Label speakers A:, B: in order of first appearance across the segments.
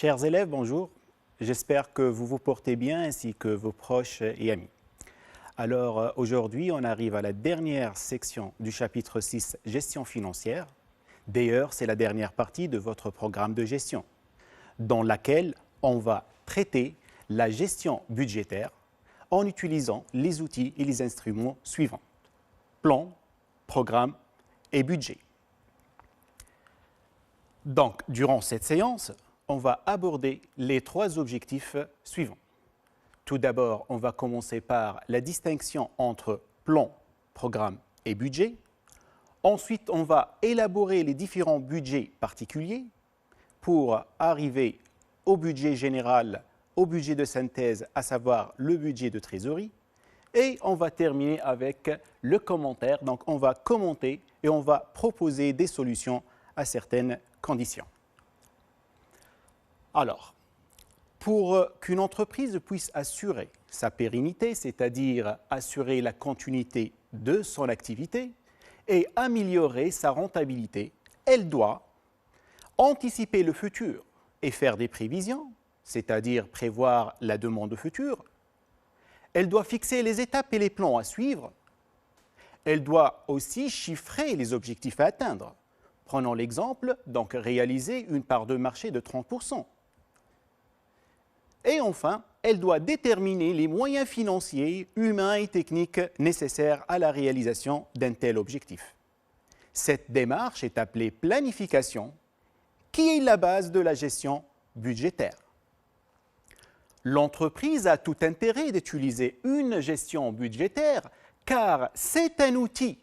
A: Chers élèves, bonjour. J'espère que vous vous portez bien ainsi que vos proches et amis. Alors aujourd'hui, on arrive à la dernière section du chapitre 6, gestion financière. D'ailleurs, c'est la dernière partie de votre programme de gestion, dans laquelle on va traiter la gestion budgétaire en utilisant les outils et les instruments suivants: plan, programme et budget. Donc, durant cette séance, on va aborder les trois objectifs suivants. Tout d'abord, on va commencer par la distinction entre plan, programme et budget. Ensuite, on va élaborer les différents budgets particuliers pour arriver au budget général, au budget de synthèse, à savoir le budget de trésorerie. Et on va terminer avec le commentaire. Donc, on va commenter et on va proposer des solutions à certaines conditions. Alors, pour qu'une entreprise puisse assurer sa pérennité, c'est-à-dire assurer la continuité de son activité et améliorer sa rentabilité, elle doit anticiper le futur et faire des prévisions, c'est-à-dire prévoir la demande future. Elle doit fixer les étapes et les plans à suivre. Elle doit aussi chiffrer les objectifs à atteindre. Prenons l'exemple, donc réaliser une part de marché de 30%. Et enfin, elle doit déterminer les moyens financiers, humains et techniques nécessaires à la réalisation d'un tel objectif. Cette démarche est appelée planification, qui est la base de la gestion budgétaire. L'entreprise a tout intérêt d'utiliser une gestion budgétaire car c'est un outil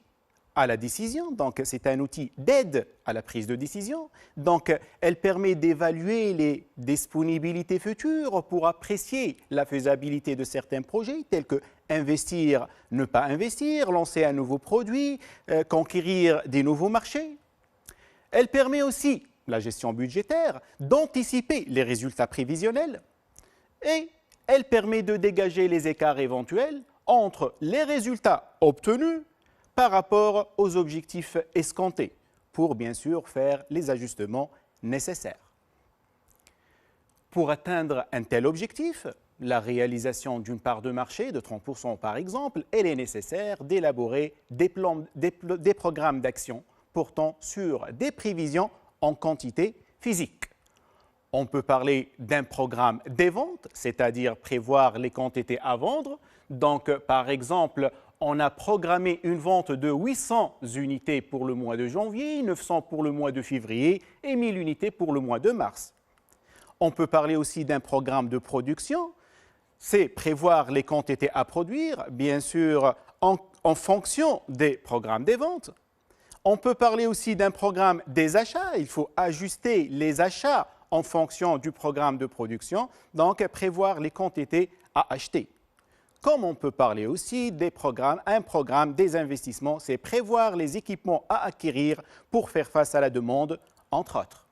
A: à la décision, donc c'est un outil d'aide à la prise de décision. Donc, elle permet d'évaluer les disponibilités futures pour apprécier la faisabilité de certains projets, tels que investir, ne pas investir, lancer un nouveau produit, conquérir des nouveaux marchés. Elle permet aussi, la gestion budgétaire, d'anticiper les résultats prévisionnels et elle permet de dégager les écarts éventuels entre les résultats obtenus par rapport aux objectifs escomptés, pour bien sûr faire les ajustements nécessaires. Pour atteindre un tel objectif, la réalisation d'une part de marché de 30% par exemple, il est nécessaire d'élaborer des programmes d'action portant sur des prévisions en quantité physique. On peut parler d'un programme des ventes, c'est-à-dire prévoir les quantités à vendre. Donc, par exemple, on a programmé une vente de 800 unités pour le mois de janvier, 900 pour le mois de février et 1000 unités pour le mois de mars. On peut parler aussi d'un programme de production. C'est prévoir les quantités à produire, bien sûr, en fonction des programmes des ventes. On peut parler aussi d'un programme des achats. Il faut ajuster les achats en fonction du programme de production, donc prévoir les quantités à acheter. Comme on peut parler aussi un programme des investissements, c'est prévoir les équipements à acquérir pour faire face à la demande, entre autres.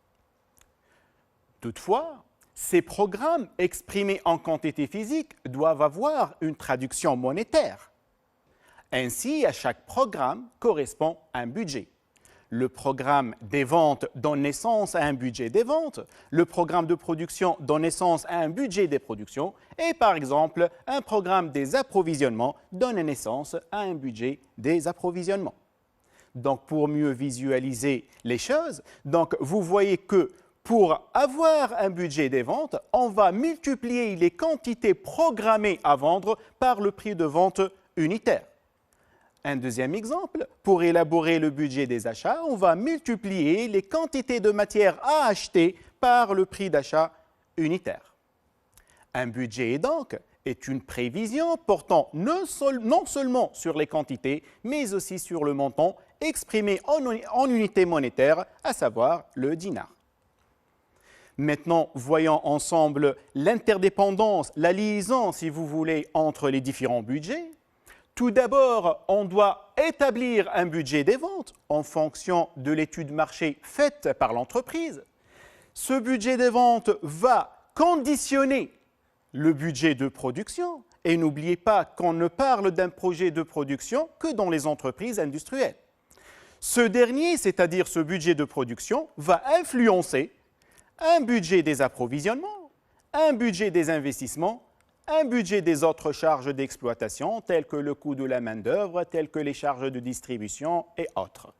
A: Toutefois, ces programmes exprimés en quantité physique doivent avoir une traduction monétaire. Ainsi, à chaque programme correspond un budget. Le programme des ventes donne naissance à un budget des ventes, le programme de production donne naissance à un budget des productions et par exemple, un programme des approvisionnements donne naissance à un budget des approvisionnements. Donc, pour mieux visualiser les choses, donc, vous voyez que pour avoir un budget des ventes, on va multiplier les quantités programmées à vendre par le prix de vente unitaire. Un deuxième exemple, pour élaborer le budget des achats, on va multiplier les quantités de matière à acheter par le prix d'achat unitaire. Un budget donc est une prévision portant non seulement sur les quantités, mais aussi sur le montant exprimé en unité monétaire, à savoir le dinar. Maintenant, voyons ensemble l'interdépendance, la liaison, si vous voulez, entre les différents budgets. Tout d'abord, on doit établir un budget des ventes en fonction de l'étude marché faite par l'entreprise. Ce budget des ventes va conditionner le budget de production. Et n'oubliez pas qu'on ne parle d'un projet de production que dans les entreprises industrielles. Ce dernier, c'est-à-dire ce budget de production, va influencer un budget des approvisionnements, un budget des investissements, un budget des autres charges d'exploitation, telles que le coût de la main-d'œuvre, telles que les charges de distribution et autres.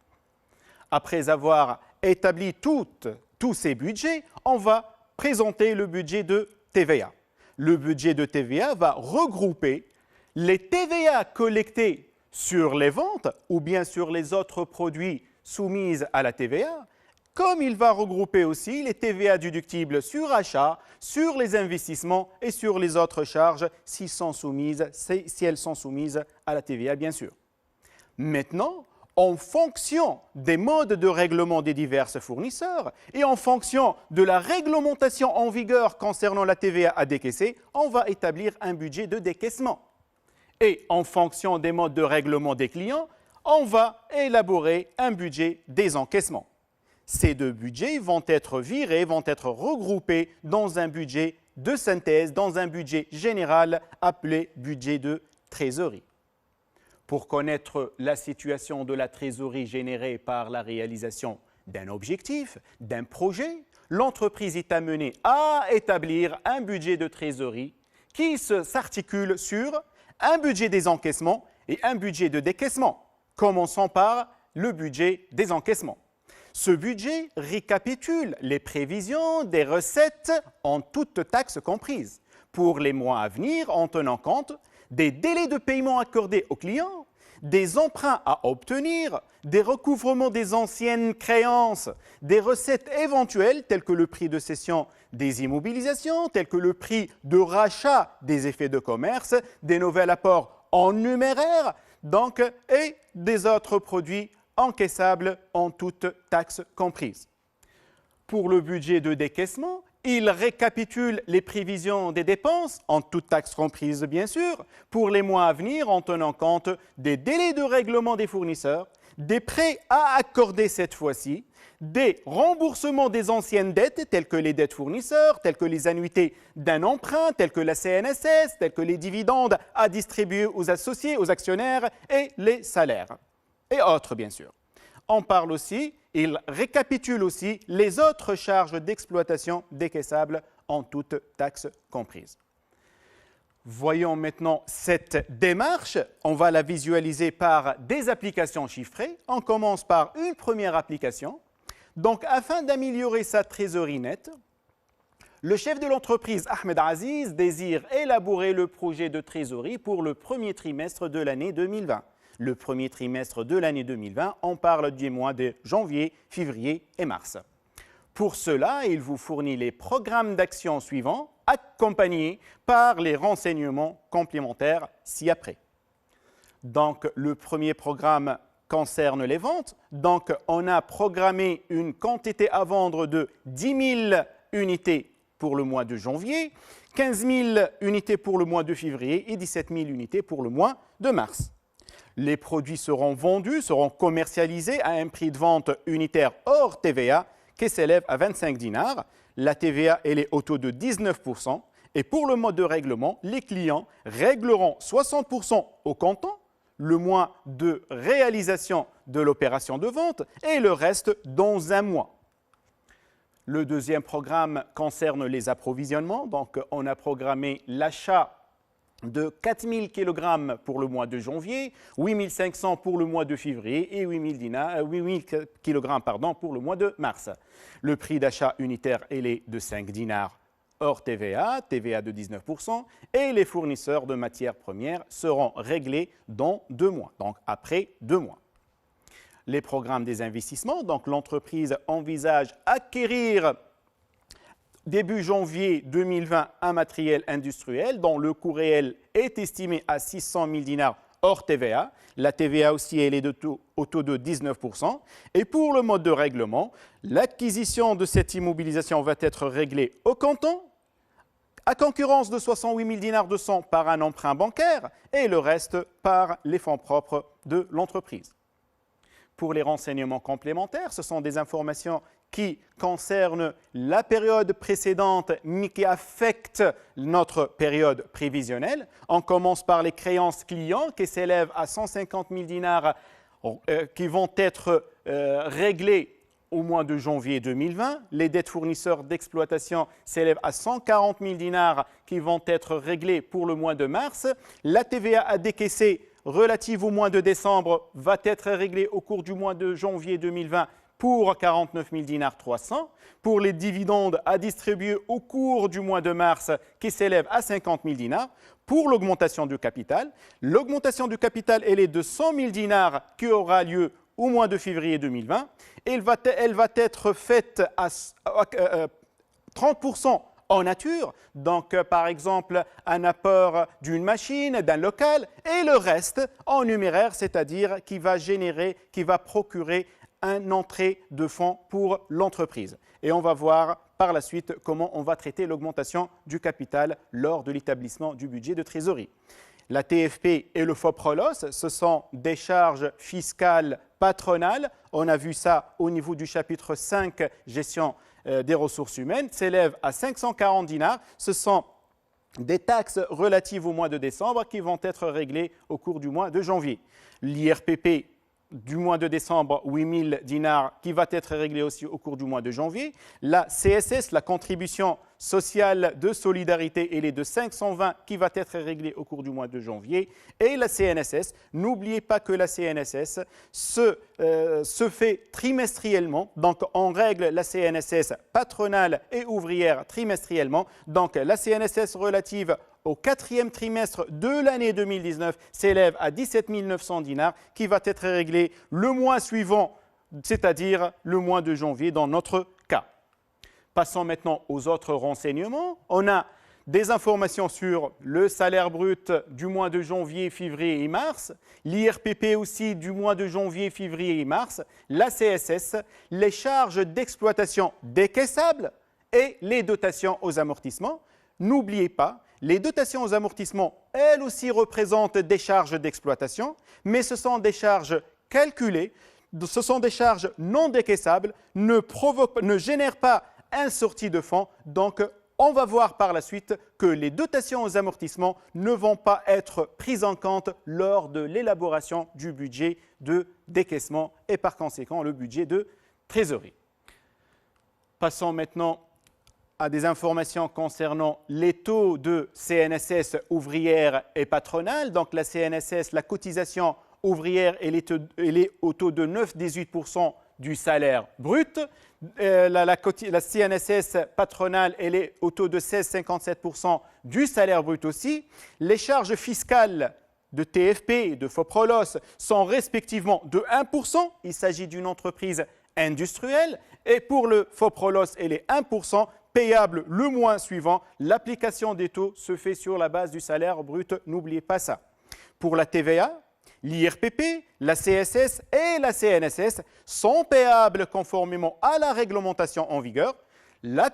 A: Après avoir établi tous ces budgets, on va présenter le budget de TVA. Le budget de TVA va regrouper les TVA collectés sur les ventes ou bien sur les autres produits soumis à la TVA, comme il va regrouper aussi les TVA déductibles sur achat, sur les investissements et sur les autres charges si elles sont soumises à la TVA, bien sûr. Maintenant, en fonction des modes de règlement des divers fournisseurs et en fonction de la réglementation en vigueur concernant la TVA à décaisser, on va établir un budget de décaissement. Et en fonction des modes de règlement des clients, on va élaborer un budget des encaissements. Ces deux budgets vont être virés, vont être regroupés dans un budget de synthèse, dans un budget général appelé budget de trésorerie. Pour connaître la situation de la trésorerie générée par la réalisation d'un objectif, d'un projet, l'entreprise est amenée à établir un budget de trésorerie qui s'articule sur un budget des encaissements et un budget de décaissement. Commençons par le budget des encaissements. Ce budget récapitule les prévisions des recettes en toutes taxes comprises pour les mois à venir en tenant compte des délais de paiement accordés aux clients, des emprunts à obtenir, des recouvrements des anciennes créances, des recettes éventuelles telles que le prix de cession des immobilisations, telles que le prix de rachat des effets de commerce, des nouveaux apports en numéraire, et des autres produits encaissables en toutes taxes comprises. Pour le budget de décaissement, il récapitule les prévisions des dépenses, en toutes taxes comprises bien sûr, pour les mois à venir en tenant compte des délais de règlement des fournisseurs, des prêts à accorder cette fois-ci, des remboursements des anciennes dettes, telles que les dettes fournisseurs, telles que les annuités d'un emprunt, telles que la CNSS, telles que les dividendes à distribuer aux associés, aux actionnaires et les salaires, et autres bien sûr. On parle aussi, il récapitule aussi les autres charges d'exploitation décaissables en toutes taxes comprises. Voyons maintenant cette démarche. On va la visualiser par des applications chiffrées. On commence par une première application. Donc, afin d'améliorer sa trésorerie nette, le chef de l'entreprise, Ahmed Aziz, désire élaborer le projet de trésorerie pour le premier trimestre de l'année 2020. Le premier trimestre de l'année 2020, on parle des mois de janvier, février et mars. Pour cela, il vous fournit les programmes d'action suivants, accompagnés par les renseignements complémentaires ci-après. Donc, le premier programme concerne les ventes. Donc, on a programmé une quantité à vendre de 10 000 unités pour le mois de janvier, 15 000 unités pour le mois de février et 17 000 unités pour le mois de mars. Les produits seront vendus, seront commercialisés à un prix de vente unitaire hors TVA qui s'élève à 25 dinars. La TVA elle est au taux de 19%. Et pour le mode de règlement, les clients régleront 60% au comptant, le mois de réalisation de l'opération de vente et le reste dans un mois. Le deuxième programme concerne les approvisionnements. Donc, on a programmé l'achat de 4 000 kg pour le mois de janvier, 8 500 pour le mois de février et 8 000 kg pour le mois de mars. Le prix d'achat unitaire est de 5 dinars hors TVA, TVA de 19%, et les fournisseurs de matières premières seront réglés dans 2 mois, donc après 2 mois. Les programmes des investissements, donc l'entreprise envisage acquérir début janvier 2020 un matériel industriel dont le coût réel est estimé à 600 000 dinars hors TVA. La TVA aussi elle est au taux de 19%. Et pour le mode de règlement, l'acquisition de cette immobilisation va être réglée au comptant, à concurrence de 68 000 dinars de 100 par un emprunt bancaire et le reste par les fonds propres de l'entreprise. Pour les renseignements complémentaires, ce sont des informations qui concernent la période précédente mais qui affectent notre période prévisionnelle. On commence par les créances clients qui s'élèvent à 150 000 dinars qui vont être réglées au mois de janvier 2020. Les dettes fournisseurs d'exploitation s'élèvent à 140 000 dinars qui vont être réglés pour le mois de mars. La TVA à décaisser relative au mois de décembre va être réglée au cours du mois de janvier 2020 pour 49 000 dinars 300. Pour les dividendes à distribuer au cours du mois de mars qui s'élèvent à 50 000 dinars. Pour l'augmentation du capital, elle est de 100 000 dinars qui aura lieu au mois de février 2020. Elle va être faite à 30% en nature, donc par exemple un apport d'une machine, d'un local, et le reste en numéraire, c'est-à-dire qui va procurer une entrée de fonds pour l'entreprise. Et on va voir par la suite comment on va traiter l'augmentation du capital lors de l'établissement du budget de trésorerie. La TFP et le FOPROLOS, ce sont des charges fiscales patronales. On a vu ça au niveau du chapitre 5, gestion des ressources humaines, s'élèvent à 540 dinars. Ce sont des taxes relatives au mois de décembre qui vont être réglées au cours du mois de janvier. L'IRPP du mois de décembre, 8 000 dinars qui va être réglé aussi au cours du mois de janvier. La CSS, la contribution sociale de solidarité, elle est de 520 qui va être réglée au cours du mois de janvier. Et la CNSS, n'oubliez pas que la CNSS se fait trimestriellement. Donc on règle la CNSS patronale et ouvrière trimestriellement. Donc la CNSS relative au 4e trimestre de l'année 2019 s'élève à 17 900 dinars qui va être réglé le mois suivant, c'est-à-dire le mois de janvier dans notre cas. Passons maintenant aux autres renseignements. On a des informations sur le salaire brut du mois de janvier, février et mars, l'IRPP aussi du mois de janvier, février et mars, la CSS, les charges d'exploitation décaissables et les dotations aux amortissements. N'oubliez pas, les dotations aux amortissements, elles aussi représentent des charges d'exploitation, mais ce sont des charges calculées, ce sont des charges non décaissables, ne génèrent pas un sortie de fonds. Donc, on va voir par la suite que les dotations aux amortissements ne vont pas être prises en compte lors de l'élaboration du budget de décaissement et par conséquent le budget de trésorerie. Passons maintenant à des informations concernant les taux de CNSS ouvrière et patronale. Donc la CNSS, la cotisation ouvrière, elle est au taux de 9,18% du salaire brut. La CNSS patronale, elle est au taux de 16,57% du salaire brut aussi. Les charges fiscales de TFP et de FOPROLOS sont respectivement de 1%. Il s'agit d'une entreprise industrielle. Et pour le FOPROLOS, elle est 1%. Payable le mois suivant, l'application des taux se fait sur la base du salaire brut, n'oubliez pas ça. Pour la TVA, l'IRPP, la CSS et la CNSS sont payables conformément à la réglementation en vigueur. La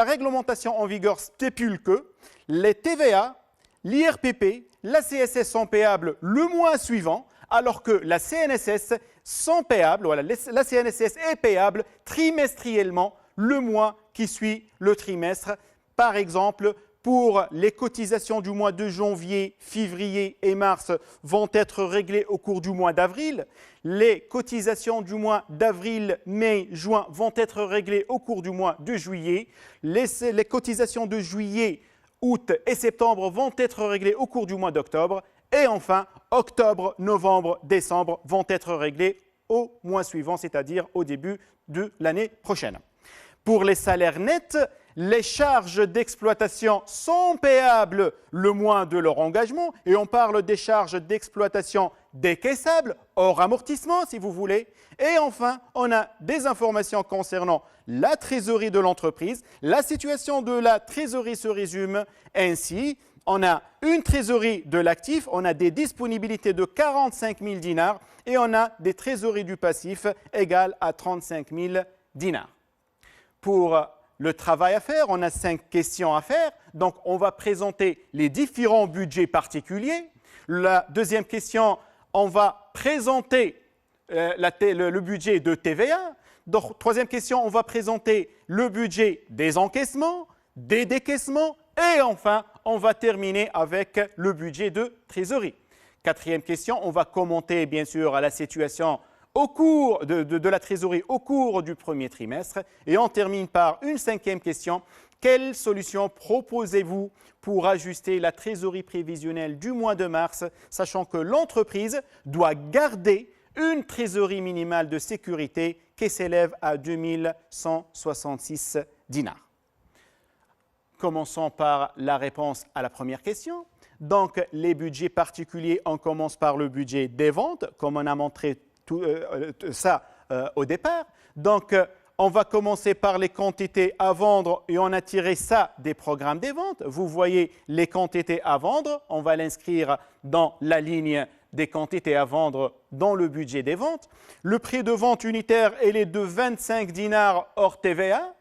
A: réglementation en vigueur stipule que les TVA, l'IRPP, la CSS sont payables le mois suivant, alors que la CNSS sont payables, la CNSS est payable trimestriellement le mois qui suit le trimestre. Par exemple, pour les cotisations du mois de janvier, février et mars vont être réglées au cours du mois d'avril. Les cotisations du mois d'avril, mai, juin vont être réglées au cours du mois de juillet. Les cotisations de juillet, août et septembre vont être réglées au cours du mois d'octobre. Et enfin, octobre, novembre, décembre vont être réglées au mois suivant, c'est-à-dire au début de l'année prochaine. Pour les salaires nets, les charges d'exploitation sont payables le mois de leur engagement et on parle des charges d'exploitation décaissables, hors amortissement si vous voulez. Et enfin, on a des informations concernant la trésorerie de l'entreprise. La situation de la trésorerie se résume ainsi. On a une trésorerie de l'actif, on a des disponibilités de 45 000 dinars et on a des trésoreries du passif égales à 35 000 dinars. Pour le travail à faire, on a 5 questions à faire. Donc, on va présenter les différents budgets particuliers. La deuxième question, on va présenter le budget de TVA. Donc, troisième question, on va présenter le budget des encaissements, des décaissements. Et enfin, on va terminer avec le budget de trésorerie. Quatrième question, on va commenter bien sûr la situation au cours de la trésorerie au cours du premier trimestre. Et on termine par une cinquième question. Quelle solution proposez-vous pour ajuster la trésorerie prévisionnelle du mois de mars, sachant que l'entreprise doit garder une trésorerie minimale de sécurité qui s'élève à 2166 dinars? Commençons par la réponse à la première question. Donc, les budgets particuliers, on commence par le budget des ventes, comme on a montré ça au départ. Donc, on va commencer par les quantités à vendre et on a tiré ça des programmes des ventes. Vous voyez les quantités à vendre, on va l'inscrire dans la ligne des quantités à vendre dans le budget des ventes. Le prix de vente unitaire, il est de 25 dinars hors TVA.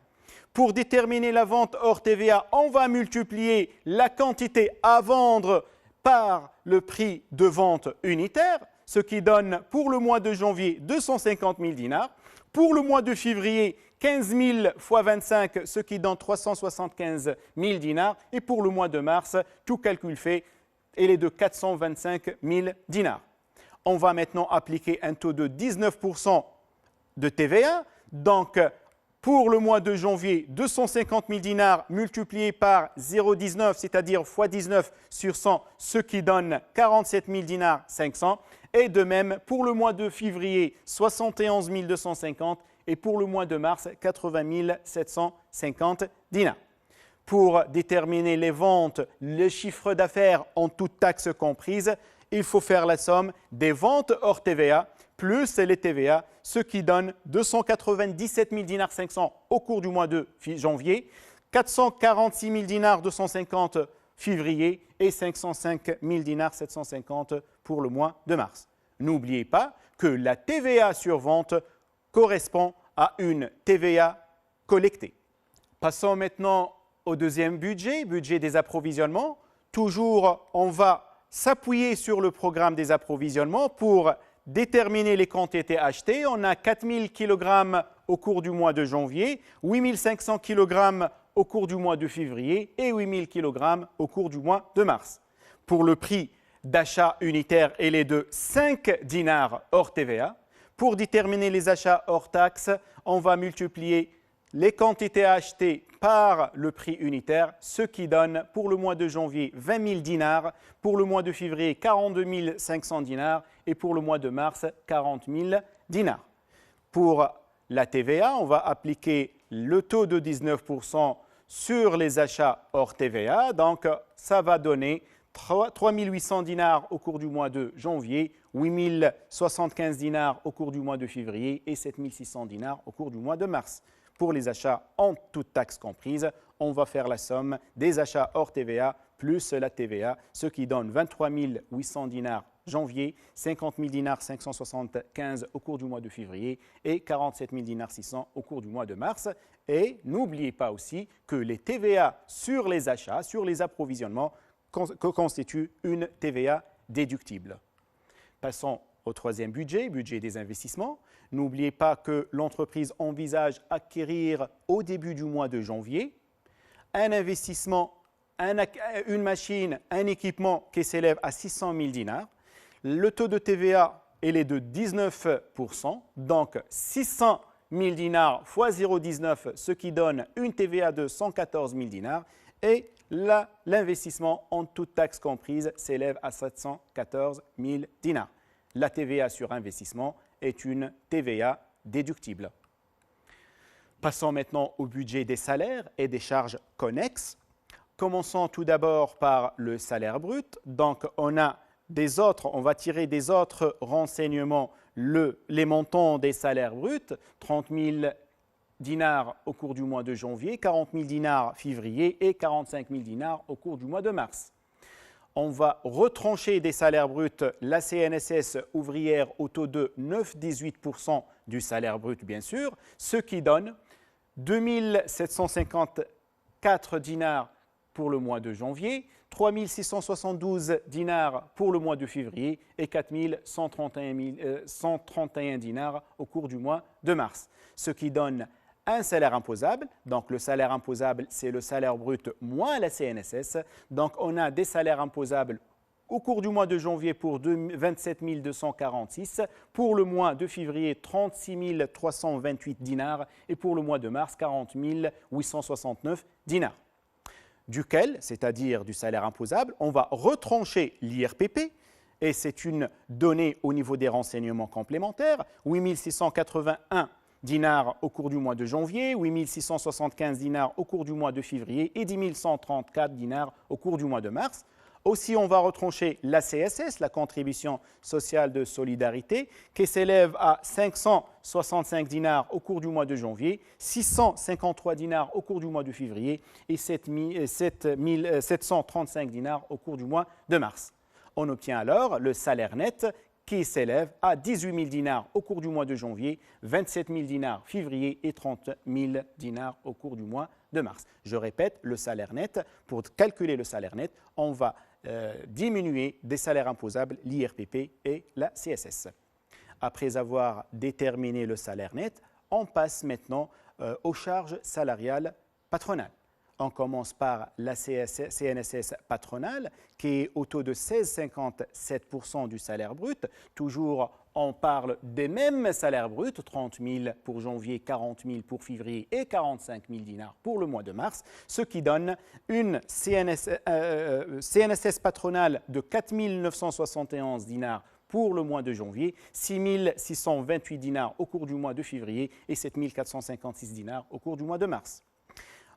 A: Pour déterminer la vente hors TVA, on va multiplier la quantité à vendre par le prix de vente unitaire, ce qui donne pour le mois de janvier 250 000 dinars. Pour le mois de février, 15 000 fois 25, ce qui donne 375 000 dinars. Et pour le mois de mars, tout calcul fait, il est de 425 000 dinars. On va maintenant appliquer un taux de 19% de TVA. Donc, pour le mois de janvier, 250 000 dinars multipliés par 0,19, c'est-à-dire fois 19 sur 100, ce qui donne 47 000 dinars 500. Et de même, pour le mois de février, 71 250 et pour le mois de mars, 80 750 dinars. Pour déterminer les ventes, le chiffre d'affaires en toute taxe comprise, il faut faire la somme des ventes hors TVA plus les TVA, ce qui donne 297 000 dinars 500 au cours du mois de janvier, 446 000 dinars 250 février et 505 000 dinars 750 pour le mois de mars. N'oubliez pas que la TVA sur vente correspond à une TVA collectée. Passons maintenant au deuxième budget, budget des approvisionnements. Toujours, on va s'appuyer sur le programme des approvisionnements pour déterminer les quantités achetées. On a 4 000 kg au cours du mois de janvier, 8 500 kg au cours du mois de février et 8 000 kg au cours du mois de mars. Pour le prix d'achat unitaire, il est de 5 dinars hors TVA. Pour déterminer les achats hors taxes, on va multiplier les quantités achetées par le prix unitaire, ce qui donne pour le mois de janvier 20 000 dinars, pour le mois de février 42 500 dinars et pour le mois de mars 40 000 dinars. Pour la TVA, on va appliquer le taux de 19% sur les achats hors TVA, donc ça va donner 3 800 dinars au cours du mois de janvier, 8 075 dinars au cours du mois de février et 7 600 dinars au cours du mois de mars. Pour les achats en toute taxe comprise, on va faire la somme des achats hors TVA plus la TVA, ce qui donne 23 800 dinars janvier, 50 000 dinars 575 au cours du mois de février et 47 000 dinars 600 au cours du mois de mars. Et n'oubliez pas aussi que les TVA sur les achats, sur les approvisionnements, constituent une TVA déductible. Passons au troisième budget, budget des investissements. N'oubliez pas que l'entreprise envisage acquérir au début du mois de janvier un investissement, une machine, un équipement qui s'élève à 600 000 dinars. Le taux de TVA, il est de 19%, donc 600 000 dinars fois 0,19, ce qui donne une TVA de 114 000 dinars. Et là, l'investissement en toute taxe comprise s'élève à 714 000 dinars. La TVA sur investissement est une TVA déductible. Passons maintenant au budget des salaires et des charges connexes. Commençons tout d'abord par le salaire brut. Donc, on va tirer des autres renseignements les montants des salaires bruts, 30 000 dinars au cours du mois de janvier, 40 000 dinars février et 45 000 dinars au cours du mois de mars. On va retrancher des salaires bruts la CNSS ouvrière au taux de 9,18% du salaire brut, bien sûr, ce qui donne 2 754 dinars pour le mois de janvier, 3 672 dinars pour le mois de février et 4 131 dinars au cours du mois de mars, ce qui donne un salaire imposable. Donc, le salaire imposable, c'est le salaire brut moins la CNSS. Donc, on a des salaires imposables au cours du mois de janvier pour 27 246, pour le mois de février 36 328 dinars et pour le mois de mars 40 869 dinars. Duquel, c'est-à-dire du salaire imposable, on va retrancher l'IRPP, et c'est une donnée au niveau des renseignements complémentaires, 8 681 dinars au cours du mois de janvier, 8 675 dinars au cours du mois de février et 10 134 dinars au cours du mois de mars. Aussi, on va retrancher la CSS, la contribution sociale de solidarité, qui s'élève à 565 dinars au cours du mois de janvier, 653 dinars au cours du mois de février et 735 dinars au cours du mois de mars. On obtient alors le salaire net qui s'élève à 18 000 dinars au cours du mois de janvier, 27 000 dinars février et 30 000 dinars au cours du mois de mars. Je répète, le salaire net, pour calculer le salaire net, on va diminuer des salaires imposables, l'IRPP et la CSS. Après avoir déterminé le salaire net, on passe maintenant aux charges salariales patronales. On commence par la CNSS patronale qui est au taux de 16,57% du salaire brut. Toujours, on parle des mêmes salaires bruts, 30 000 pour janvier, 40 000 pour février et 45 000 dinars pour le mois de mars, ce qui donne une CNSS patronale de 4 971 dinars pour le mois de janvier, 6 628 dinars au cours du mois de février et 7 456 dinars au cours du mois de mars.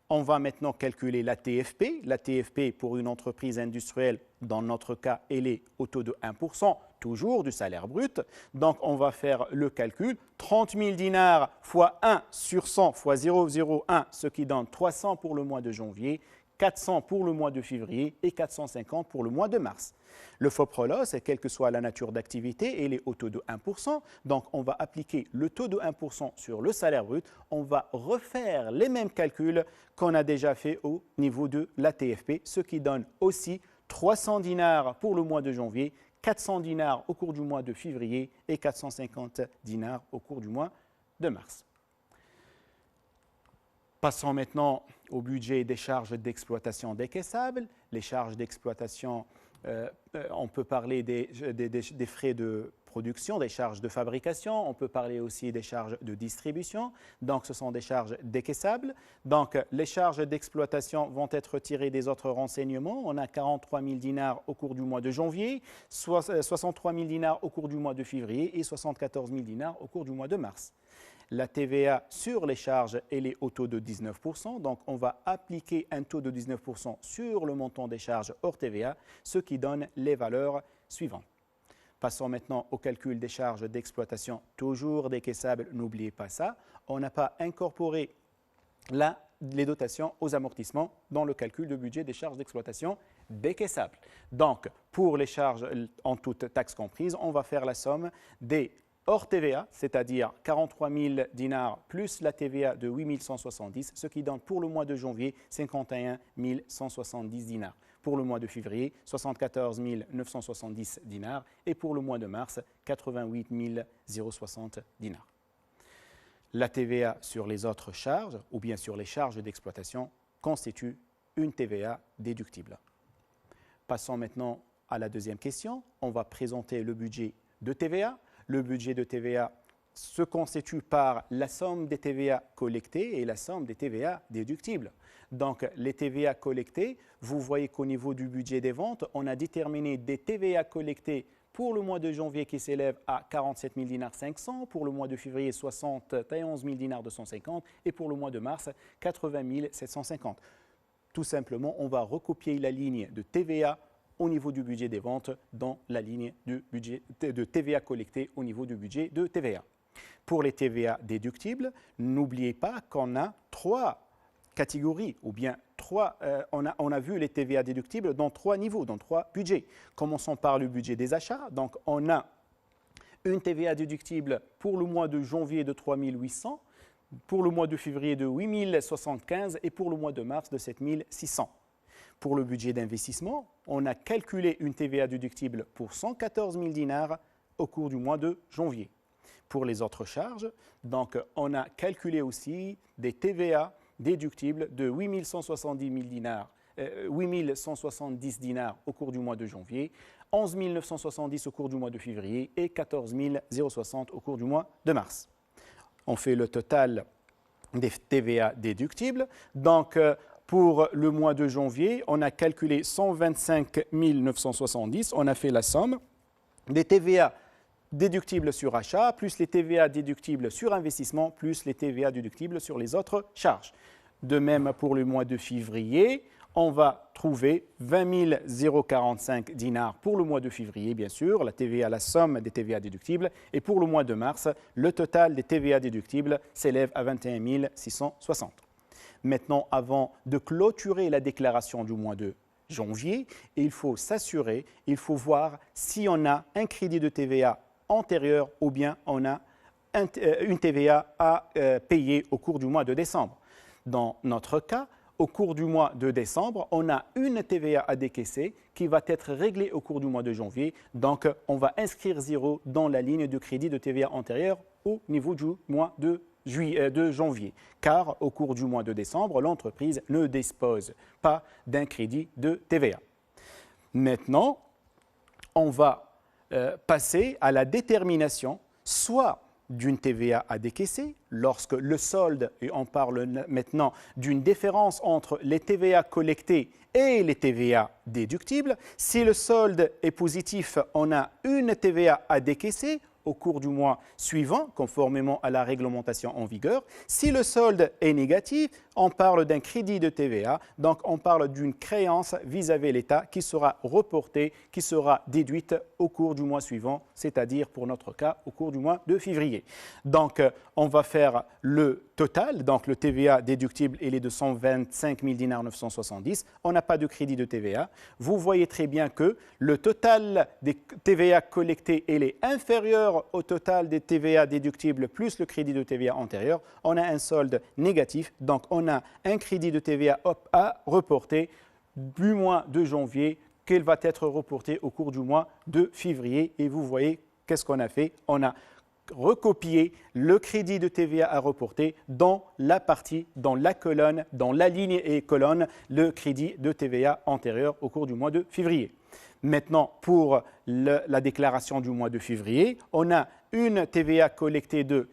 A: On va maintenant calculer la TFP. La TFP pour une entreprise industrielle, dans notre cas, elle est au taux de 1%, toujours du salaire brut. Donc, on va faire le calcul. 30 000 dinars fois 1 sur 100 fois 0,01, ce qui donne 300 pour le mois de janvier, 400 pour le mois de février et 450 pour le mois de mars. Le FOPROLOS, quelle que soit la nature d'activité, il est au taux de 1%. Donc, on va appliquer le taux de 1% sur le salaire brut. On va refaire les mêmes calculs qu'on a déjà fait au niveau de la TFP, ce qui donne aussi 300 dinars pour le mois de janvier, 400 dinars au cours du mois de février et 450 dinars au cours du mois de mars. Passons maintenant au budget des charges d'exploitation décaissables. Les charges d'exploitation, on peut parler des frais de production, des charges de fabrication, on peut parler aussi des charges de distribution. Donc, ce sont des charges décaissables. Donc, les charges d'exploitation vont être retirées des autres renseignements. On a 43 000 dinars au cours du mois de janvier, 63 000 dinars au cours du mois de février et 74 000 dinars au cours du mois de mars. La TVA sur les charges, elle est au taux de 19%, donc on va appliquer un taux de 19% sur le montant des charges hors TVA, ce qui donne les valeurs suivantes. Passons maintenant au calcul des charges d'exploitation, toujours décaissables, n'oubliez pas ça. On n'a pas incorporé les dotations aux amortissements dans le calcul de budget des charges d'exploitation décaissables. Donc, pour les charges en toutes taxes comprises, on va faire la somme des hors TVA, c'est-à-dire 43 000 dinars plus la TVA de 8 170, ce qui donne pour le mois de janvier 51 170 dinars. Pour le mois de février, 74 970 dinars et pour le mois de mars, 88 060 dinars. La TVA sur les autres charges ou bien sur les charges d'exploitation constitue une TVA déductible. Passons maintenant à la deuxième question. On va présenter le budget de TVA. Le budget de TVA se constitue par la somme des TVA collectées et la somme des TVA déductibles. Donc, les TVA collectées, vous voyez qu'au niveau du budget des ventes, on a déterminé des TVA collectées pour le mois de janvier qui s'élève à 47 000 dinars 500, pour le mois de février 71 000 dinars 250 et pour le mois de mars 80 750. Tout simplement, on va recopier la ligne de TVA au niveau du budget des ventes dans la ligne du budget de TVA collectée au niveau du budget de TVA. Pour les TVA déductibles, n'oubliez pas qu'on a trois catégories ou bien on a vu les TVA déductibles dans trois niveaux, dans trois budgets. Commençons par le budget des achats. Donc, on a une TVA déductible pour le mois de janvier de 3 800, pour le mois de février de 8 075 et pour le mois de mars de 7 600. Pour le budget d'investissement, on a calculé une TVA déductible pour 114 000 dinars au cours du mois de janvier. Pour les autres charges, donc, on a calculé aussi des TVA déductibles de 8 170 dinars au cours du mois de janvier. 11 970 au cours du mois de février et 14 060 au cours du mois de mars. On fait le total des TVA déductibles. Donc, pour le mois de janvier, on a calculé 125 970. On a fait la somme des TVA déductibles sur achat, plus les TVA déductibles sur investissement, plus les TVA déductibles sur les autres charges. De même, pour le mois de février, on va trouver 20 045 dinars pour le mois de février, bien sûr, la TVA, la somme des TVA déductibles. Et pour le mois de mars, le total des TVA déductibles s'élève à 21 660. Maintenant, avant de clôturer la déclaration du mois de janvier, il faut s'assurer, il faut voir si on a un crédit de TVA antérieur ou bien on a une TVA à payer au cours du mois de décembre. Dans notre cas, au cours du mois de décembre, on a une TVA à décaisser qui va être réglée au cours du mois de janvier. Donc, on va inscrire 0 dans la ligne de crédit de TVA antérieur au niveau du mois de janvier. Car au cours du mois de décembre, l'entreprise ne dispose pas d'un crédit de TVA. Maintenant, on va passer à la détermination soit d'une TVA à décaisser, lorsque le solde, et on parle maintenant d'une différence entre les TVA collectés et les TVA déductibles. Si le solde est positif, on a une TVA à décaisser au cours du mois suivant, conformément à la réglementation en vigueur. Si le solde est négatif, on parle d'un crédit de TVA, donc on parle d'une créance vis-à-vis de l'État qui sera reportée, qui sera déduite au cours du mois suivant, c'est-à-dire pour notre cas au cours du mois de février. Donc on va faire le total, donc le TVA déductible il est de 125 000 dinars 970, on n'a pas de crédit de TVA. Vous voyez très bien que le total des TVA collectés il est inférieur au total des TVA déductibles plus le crédit de TVA antérieur. On a un solde négatif, donc on a un crédit de TVA à reporter du mois de janvier qu'il va être reporté au cours du mois de février. Et vous voyez qu'est-ce qu'on a fait? On a recopié le crédit de TVA à reporter dans la partie, dans la colonne, dans la ligne et colonne, le crédit de TVA antérieur au cours du mois de février. Maintenant, pour la déclaration du mois de février, on a une TVA collectée de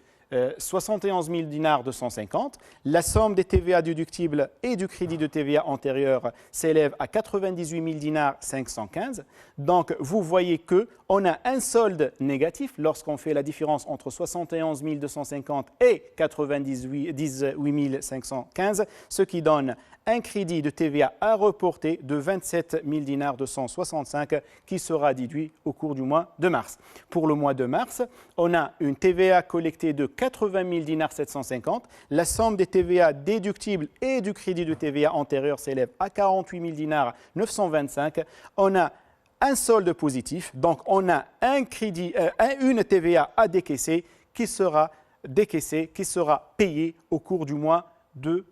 A: 71 000 dinars 250. La somme des TVA déductibles et du crédit de TVA antérieur s'élève à 98 000 dinars 515. Donc, vous voyez qu'on a un solde négatif lorsqu'on fait la différence entre 71 250 et 98 515, ce qui donne un crédit de TVA à reporter de 27 000 dinars 265 qui sera déduit au cours du mois de mars. Pour le mois de mars, on a une TVA collectée de 80 000 dinars 750. La somme des TVA déductibles et du crédit de TVA antérieur s'élève à 48 000 dinars 925. On a un solde positif, donc on a une TVA à décaisser qui sera décaissée, qui sera payée au cours du mois de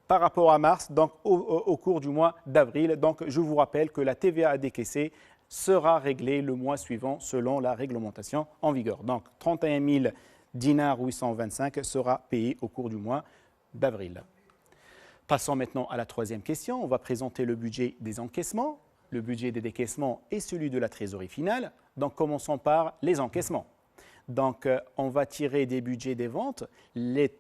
A: par rapport à mars, donc au cours du mois d'avril. Donc, je vous rappelle que la TVA à décaisser sera réglée le mois suivant selon la réglementation en vigueur. Donc, 31 000 dinars 825 sera payé au cours du mois d'avril. Passons maintenant à la troisième question. On va présenter le budget des encaissements. Le budget des décaissements est celui de la trésorerie finale. Donc, commençons par les encaissements. Donc, on va tirer des budgets des ventes. Les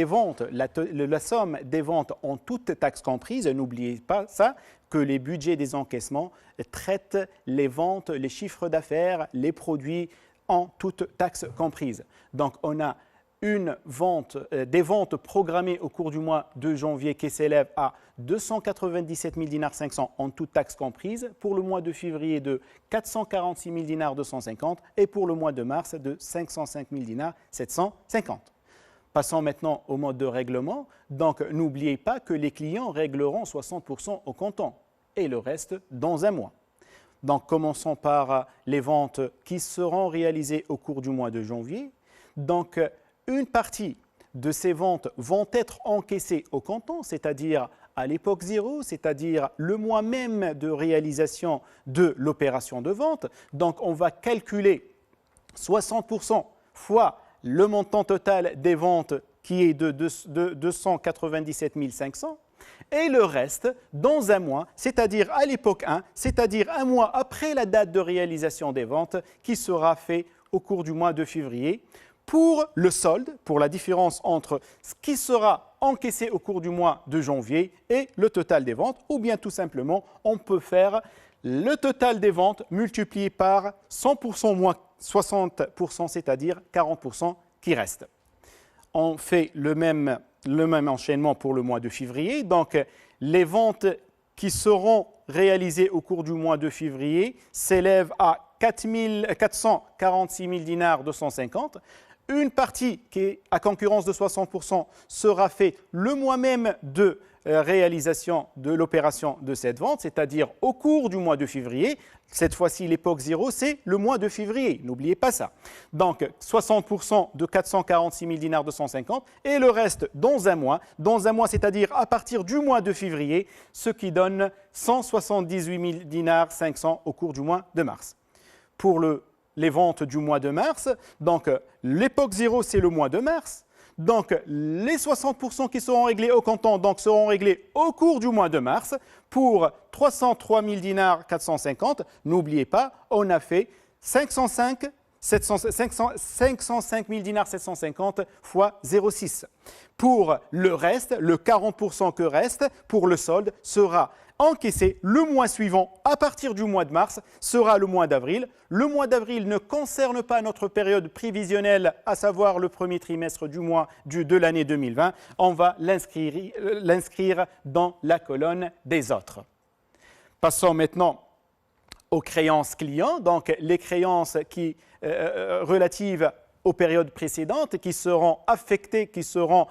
A: ventes, la somme des ventes en toutes taxes comprises, n'oubliez pas ça, que les budgets des encaissements traitent les ventes, les chiffres d'affaires, les produits en toutes taxes comprises. Donc, on a des ventes programmées au cours du mois de janvier qui s'élèvent à 297 000 dinars 500 en toutes taxes comprises, pour le mois de février de 446 000 dinars 250 et pour le mois de mars de 505 000 dinars 750. Passons maintenant au mode de règlement. Donc, n'oubliez pas que les clients régleront 60% au comptant et le reste dans un mois. Donc, commençons par les ventes qui seront réalisées au cours du mois de janvier. Donc, une partie de ces ventes vont être encaissées au comptant, c'est-à-dire à l'époque zéro, c'est-à-dire le mois même de réalisation de l'opération de vente. Donc, on va calculer 60% fois le montant total des ventes qui est de 297 500. Et le reste, dans un mois, c'est-à-dire à l'époque 1, c'est-à-dire un mois après la date de réalisation des ventes, qui sera fait au cours du mois de février, pour le solde, pour la différence entre ce qui sera encaissé au cours du mois de janvier et le total des ventes, ou bien tout simplement, on peut faire le total des ventes multiplié par 100% moins 60%, c'est-à-dire 40% qui reste. On fait le même enchaînement pour le mois de février. Donc, les ventes qui seront réalisées au cours du mois de février s'élèvent à 446 000 dinars 250. Une partie qui est à concurrence de 60% sera faite le mois même de réalisation de l'opération de cette vente, c'est-à-dire au cours du mois de février. Cette fois-ci, l'époque 0, c'est le mois de février. N'oubliez pas ça. Donc, 60% de 446 000 dinars 250 et le reste dans un mois. Dans un mois, c'est-à-dire à partir du mois de février, ce qui donne 178 000 dinars 500 au cours du mois de mars. Pour les ventes du mois de mars, donc l'époque 0, c'est le mois de mars. Donc, les 60% qui seront réglés au comptant donc, seront réglés au cours du mois de mars pour 303 000 dinars 450. N'oubliez pas, on a fait 505 000 dinars 750 fois 0,6. Pour le reste, le 40% que reste pour le solde sera encaissé le mois suivant à partir du mois de mars, sera le mois d'avril. Le mois d'avril ne concerne pas notre période prévisionnelle, à savoir le premier trimestre de l'année 2020. On va l'inscrire dans la colonne des autres. Passons maintenant aux créances clients, donc les créances relatives aux périodes précédentes qui seront affectées, qui seront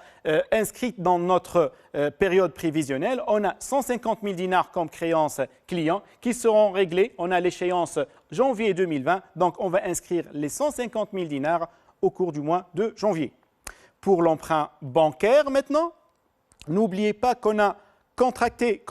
A: inscrites dans notre période prévisionnelle. On a 150 000 dinars comme créances clients qui seront réglées. On a l'échéance janvier 2020, donc on va inscrire les 150 000 dinars au cours du mois de janvier. Pour l'emprunt bancaire maintenant, n'oubliez pas qu'on va contracter,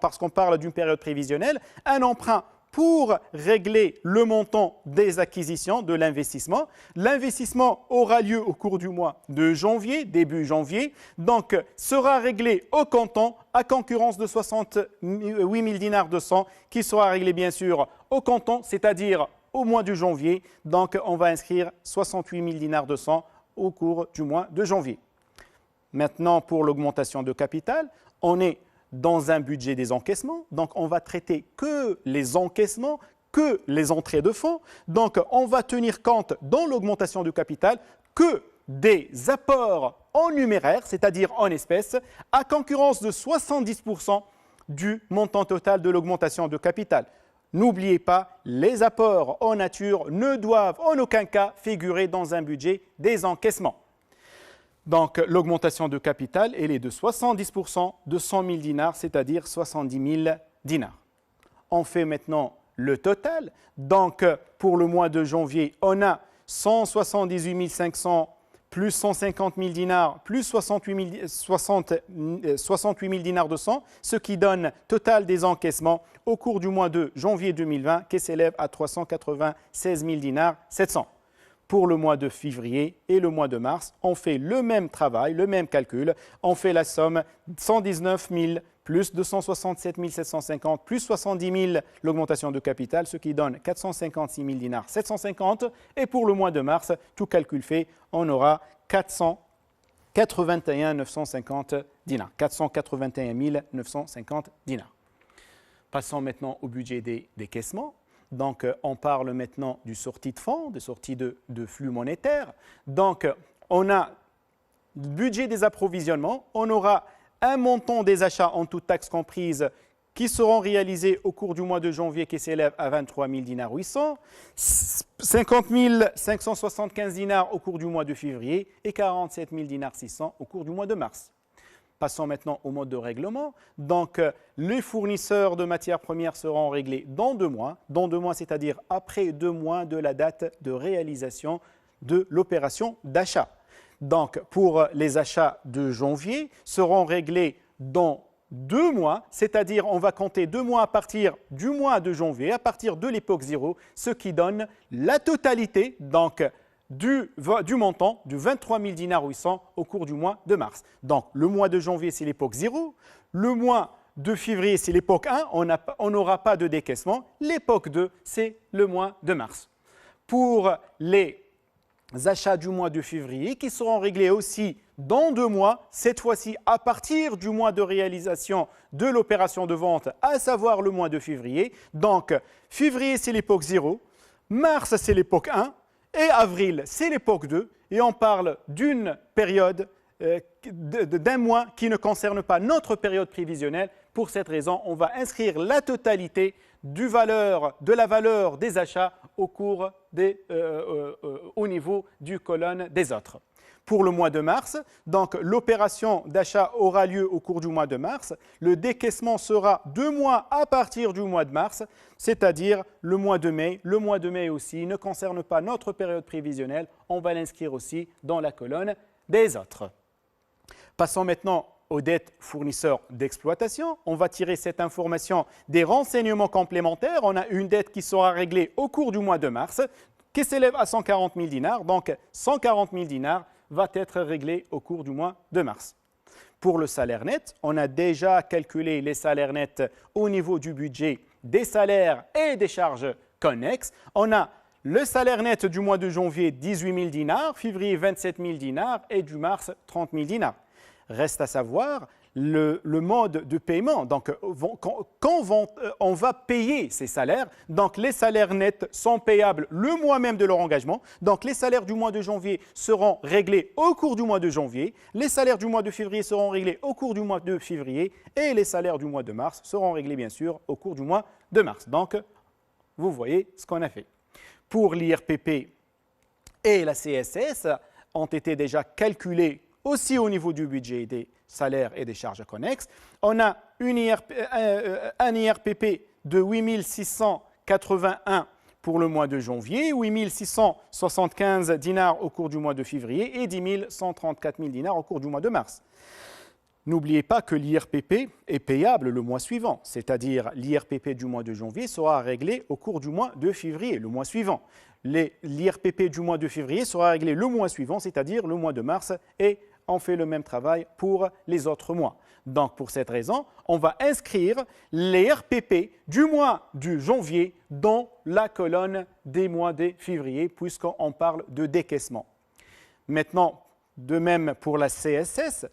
A: parce qu'on parle d'une période prévisionnelle, un emprunt pour régler le montant des acquisitions, de l'investissement. L'investissement aura lieu au cours du mois de janvier, début janvier, donc sera réglé au comptant à concurrence de 68 000 dinars 200 qui sera réglé bien sûr au comptant, c'est-à-dire au mois de janvier. Donc on va inscrire 68 000 dinars 200 au cours du mois de janvier. Maintenant pour l'augmentation de capital, on est dans un budget des encaissements, donc on va traiter que les encaissements, que les entrées de fonds. Donc on va tenir compte dans l'augmentation du capital que des apports en numéraire, c'est-à-dire en espèces, à concurrence de 70% du montant total de l'augmentation de capital. N'oubliez pas, les apports en nature ne doivent en aucun cas figurer dans un budget des encaissements. Donc, l'augmentation de capital, elle est de 70% de 100 000 dinars, c'est-à-dire 70 000 dinars. On fait maintenant le total. Donc, pour le mois de janvier, on a 178 500 plus 150 000 dinars plus 68 000 dinars de 100, ce qui donne total des encaissements au cours du mois de janvier 2020 qui s'élève à 396 000 dinars 700. Pour le mois de février et le mois de mars, on fait le même travail, le même calcul. On fait la somme 119 000 plus 267 750 plus 70 000 l'augmentation de capital, ce qui donne 456 000 dinars 750. Et pour le mois de mars, tout calcul fait, on aura 481 950 dinars. 481 950 dinars. Passons maintenant au budget des décaissements. Donc, on parle maintenant du sortie de fonds, de sortie de flux monétaires. Donc, on a le budget des approvisionnements. On aura un montant des achats en toutes taxes comprises qui seront réalisés au cours du mois de janvier qui s'élève à 23 000 dinars 800, 50 575 dinars au cours du mois de février et 47 000 dinars 600 au cours du mois de mars. Passons maintenant au mode de règlement. Donc, les fournisseurs de matières premières seront réglés dans 2 mois. Dans 2 mois, c'est-à-dire après 2 mois de la date de réalisation de l'opération d'achat. Donc, pour les achats de janvier, seront réglés dans 2 mois, c'est-à-dire on va compter 2 mois à partir du mois de janvier, à partir de l'époque 0, ce qui donne la totalité donc, du montant de 23 000 dinars 800 au cours du mois de mars. Donc, le mois de janvier, c'est l'époque 0. Le mois de février, c'est l'époque 1. On n'aura pas de décaissement. L'époque 2, c'est le mois de mars. Pour les achats du mois de février, qui seront réglés aussi dans 2 mois, cette fois-ci à partir du mois de réalisation de l'opération de vente, à savoir le mois de février. Donc, février, c'est l'époque 0. Mars, c'est l'époque 1. Et avril, c'est l'époque 2, et on parle d'une période, d'un mois qui ne concerne pas notre période prévisionnelle. Pour cette raison, on va inscrire la totalité de la valeur des achats au niveau du colonne des autres. Pour le mois de mars, donc l'opération d'achat aura lieu au cours du mois de mars. Le décaissement sera 2 mois à partir du mois de mars, c'est-à-dire le mois de mai. Le mois de mai aussi ne concerne pas notre période prévisionnelle. On va l'inscrire aussi dans la colonne des autres. Passons maintenant aux dettes fournisseurs d'exploitation. On va tirer cette information des renseignements complémentaires. On a une dette qui sera réglée au cours du mois de mars, qui s'élève à 140 000 dinars. Donc 140 000 dinars va être réglé au cours du mois de mars. Pour le salaire net, on a déjà calculé les salaires nets au niveau du budget des salaires et des charges connexes. On a le salaire net du mois de janvier, 18 000 dinars, février, 27 000 dinars et du mars, 30 000 dinars. Reste à savoir le mode de paiement. Donc, quand on va payer ces salaires, donc les salaires nets sont payables le mois même de leur engagement. Donc, les salaires du mois de janvier seront réglés au cours du mois de janvier. Les salaires du mois de février seront réglés au cours du mois de février. Et les salaires du mois de mars seront réglés, bien sûr, au cours du mois de mars. Donc, vous voyez ce qu'on a fait. Pour l'IRPP et la CSS ont été déjà calculés aussi au niveau du budget des salaires et des charges connexes. On a un IRPP de 8 681 pour le mois de janvier, 8 675 dinars au cours du mois de février et 10 134 000 dinars au cours du mois de mars. N'oubliez pas que l'IRPP est payable le mois suivant, c'est-à-dire l'IRPP du mois de janvier sera réglé au cours du mois de février, le mois suivant. L'IRPP du mois de février sera réglé le mois suivant, c'est-à-dire le mois de mars, et on fait le même travail pour les autres mois. Donc, pour cette raison, on va inscrire les RPP du mois de janvier dans la colonne des mois de février, puisqu'on parle de décaissement. Maintenant, de même pour la CSS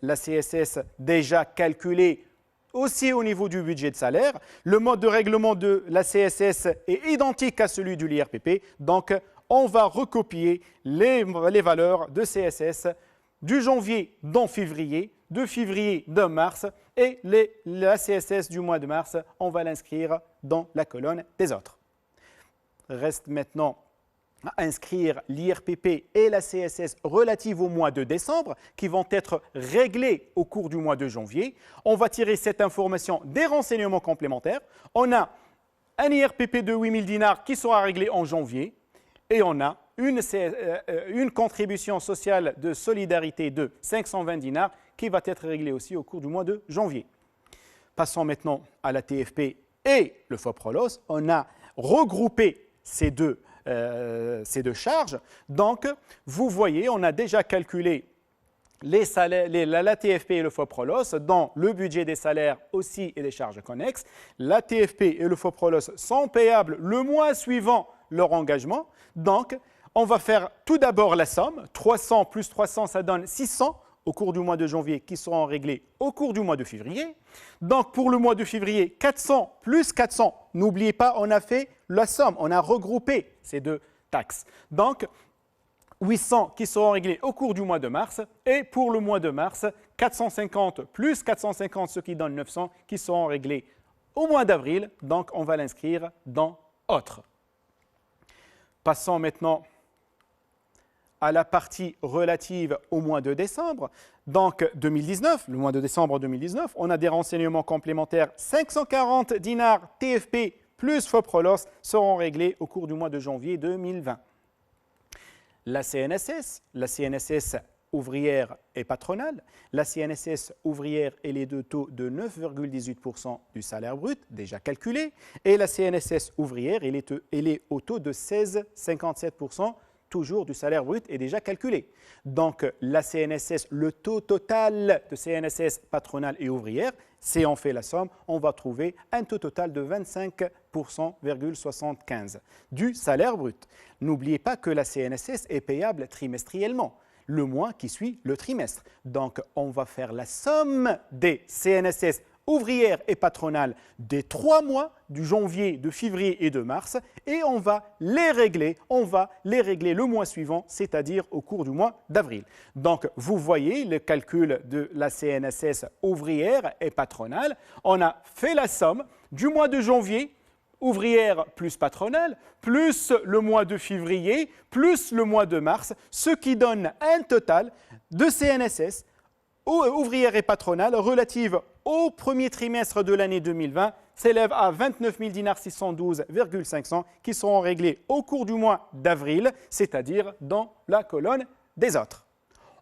A: déjà calculée aussi au niveau du budget de salaire. Le mode de règlement de la CSS est identique à celui de l'IRPP, donc on va recopier les valeurs de CSS du janvier dans février, de février dans mars, et la CSS du mois de mars, on va l'inscrire dans la colonne des autres. Reste maintenant à inscrire l'IRPP et la CSS relatives au mois de décembre, qui vont être réglés au cours du mois de janvier. On va tirer cette information des renseignements complémentaires. On a un IRPP de 8 000 dinars qui sera réglé en janvier, et on a une contribution sociale de solidarité de 520 dinars qui va être réglée aussi au cours du mois de janvier. Passons maintenant à la TFP et le FOPROLOS. On a regroupé ces deux charges. Donc, vous voyez, on a déjà calculé la TFP et le FOPROLOS dans le budget des salaires aussi et des charges connexes. La TFP et le FOPROLOS sont payables le mois suivant leur engagement. Donc, on va faire tout d'abord la somme. 300 plus 300, ça donne 600 au cours du mois de janvier qui seront réglés au cours du mois de février. Donc, pour le mois de février, 400 plus 400. N'oubliez pas, on a fait la somme. On a regroupé ces deux taxes. Donc, 800 qui seront réglés au cours du mois de mars. Et pour le mois de mars, 450 plus 450, ce qui donne 900, qui seront réglés au mois d'avril. Donc, on va l'inscrire dans « Autres ». Passons maintenant à la partie relative au mois de décembre. Donc, 2019, le mois de décembre 2019, on a des renseignements complémentaires. 540 dinars TFP plus FOPROLOS seront réglés au cours du mois de janvier 2020. La CNSS ouvrière et patronale. La CNSS ouvrière, elle est de taux de 9,18% du salaire brut, déjà calculé. Et la CNSS ouvrière, elle est au taux de 16,57% toujours du salaire brut est déjà calculé. Donc la CNSS, le taux total de CNSS patronale et ouvrière, si on fait la somme, on va trouver un taux total de 25,75% du salaire brut. N'oubliez pas que la CNSS est payable trimestriellement, le mois qui suit le trimestre. Donc on va faire la somme des CNSS ouvrières et patronales des 3 mois, du janvier, de février et de mars, et on va les régler le mois suivant, c'est-à-dire au cours du mois d'avril. Donc, vous voyez le calcul de la CNSS ouvrière et patronale. On a fait la somme du mois de janvier, ouvrière plus patronale, plus le mois de février, plus le mois de mars, ce qui donne un total de CNSS ouvrière et patronale relative au premier trimestre de l'année 2020 s'élève à 29 000 dinars 612,500 qui seront réglés au cours du mois d'avril, c'est-à-dire dans la colonne des autres.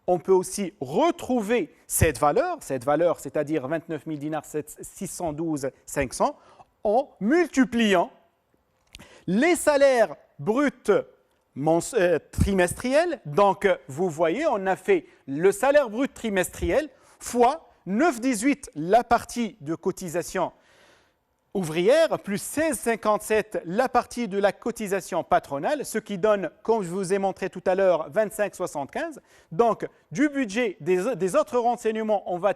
A: On peut aussi retrouver cette valeur, c'est-à-dire 29 000 dinars 612,500, en multipliant les salaires bruts trimestriel. Donc, vous voyez, on a fait le salaire brut trimestriel fois 9,18 la partie de cotisation ouvrière plus 16,57 la partie de la cotisation patronale, ce qui donne, comme je vous ai montré tout à l'heure, 25,75. Donc, du budget des autres renseignements, on va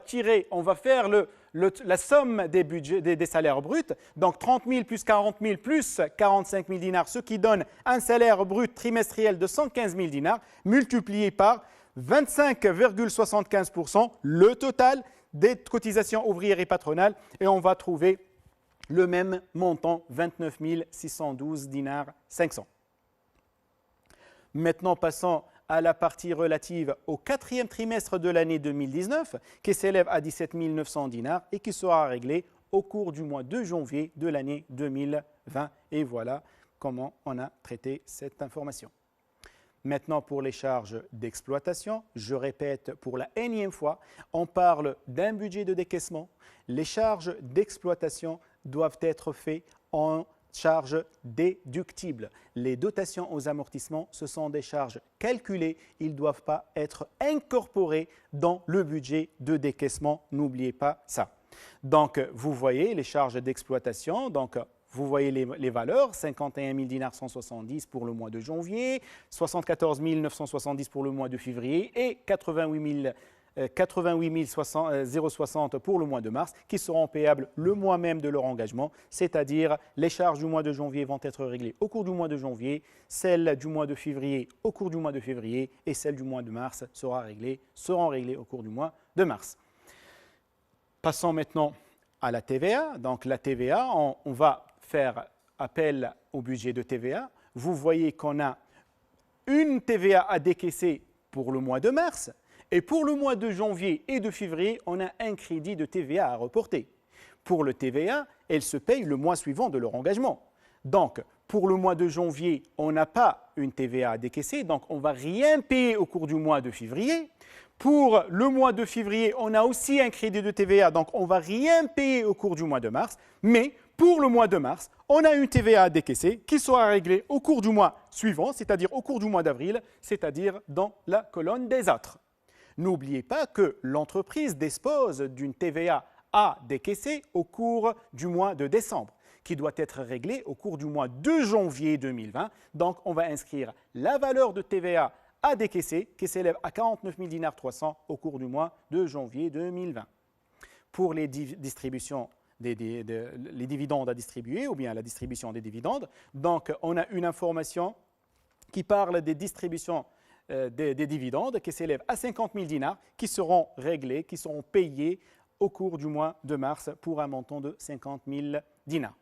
A: faire la somme des salaires bruts, donc 30 000 plus 40 000 plus 45 000 dinars, ce qui donne un salaire brut trimestriel de 115 000 dinars, multiplié par 25,75%, le total des cotisations ouvrières et patronales, et on va trouver le même montant, 29 612 dinars 500. Maintenant, passons à la partie relative au 4e trimestre de l'année 2019, qui s'élève à 17 900 dinars et qui sera réglé au cours du mois de janvier de l'année 2020. Et voilà comment on a traité cette information. Maintenant, pour les charges d'exploitation, je répète pour la énième fois, on parle d'un budget de décaissement. Les charges d'exploitation doivent être faites en charges déductibles. Les dotations aux amortissements, ce sont des charges calculées. Ils ne doivent pas être incorporés dans le budget de décaissement. N'oubliez pas ça. Donc, vous voyez les charges d'exploitation. Donc, vous voyez les valeurs, 51 000 dinars 170 pour le mois de janvier, 74 970 pour le mois de février et 88 060 pour le mois de mars, qui seront payables le mois même de leur engagement, c'est-à-dire les charges du mois de janvier vont être réglées au cours du mois de janvier, celles du mois de février au cours du mois de février et celles du mois de mars seront réglées au cours du mois de mars. Passons maintenant à la TVA. Donc la TVA, on va faire appel au budget de TVA. Vous voyez qu'on a une TVA à décaisser pour le mois de mars et pour le mois de janvier et de février, on a un crédit de TVA à reporter. Pour le TVA, elle se paye le mois suivant de leur engagement. Donc, pour le mois de janvier, on n'a pas une TVA à décaisser, donc on ne va rien payer au cours du mois de février. Pour le mois de février, on a aussi un crédit de TVA, donc on ne va rien payer au cours du mois de mars. Mais pour le mois de mars, on a une TVA à décaisser qui sera réglée au cours du mois suivant, c'est-à-dire au cours du mois d'avril, c'est-à-dire dans la colonne des autres. N'oubliez pas que l'entreprise dispose d'une TVA à décaisser au cours du mois de décembre, qui doit être réglée au cours du mois de janvier 2020. Donc, on va inscrire la valeur de TVA à décaisser qui s'élève à 49 000 dinars 300 au cours du mois de janvier 2020. Pour les distributions les dividendes à distribuer ou bien la distribution des dividendes, donc on a une information qui parle des distributions des dividendes qui s'élèvent à 50 000 dinars qui seront réglés, qui seront payés au cours du mois de mars pour un montant de 50 000 dinars.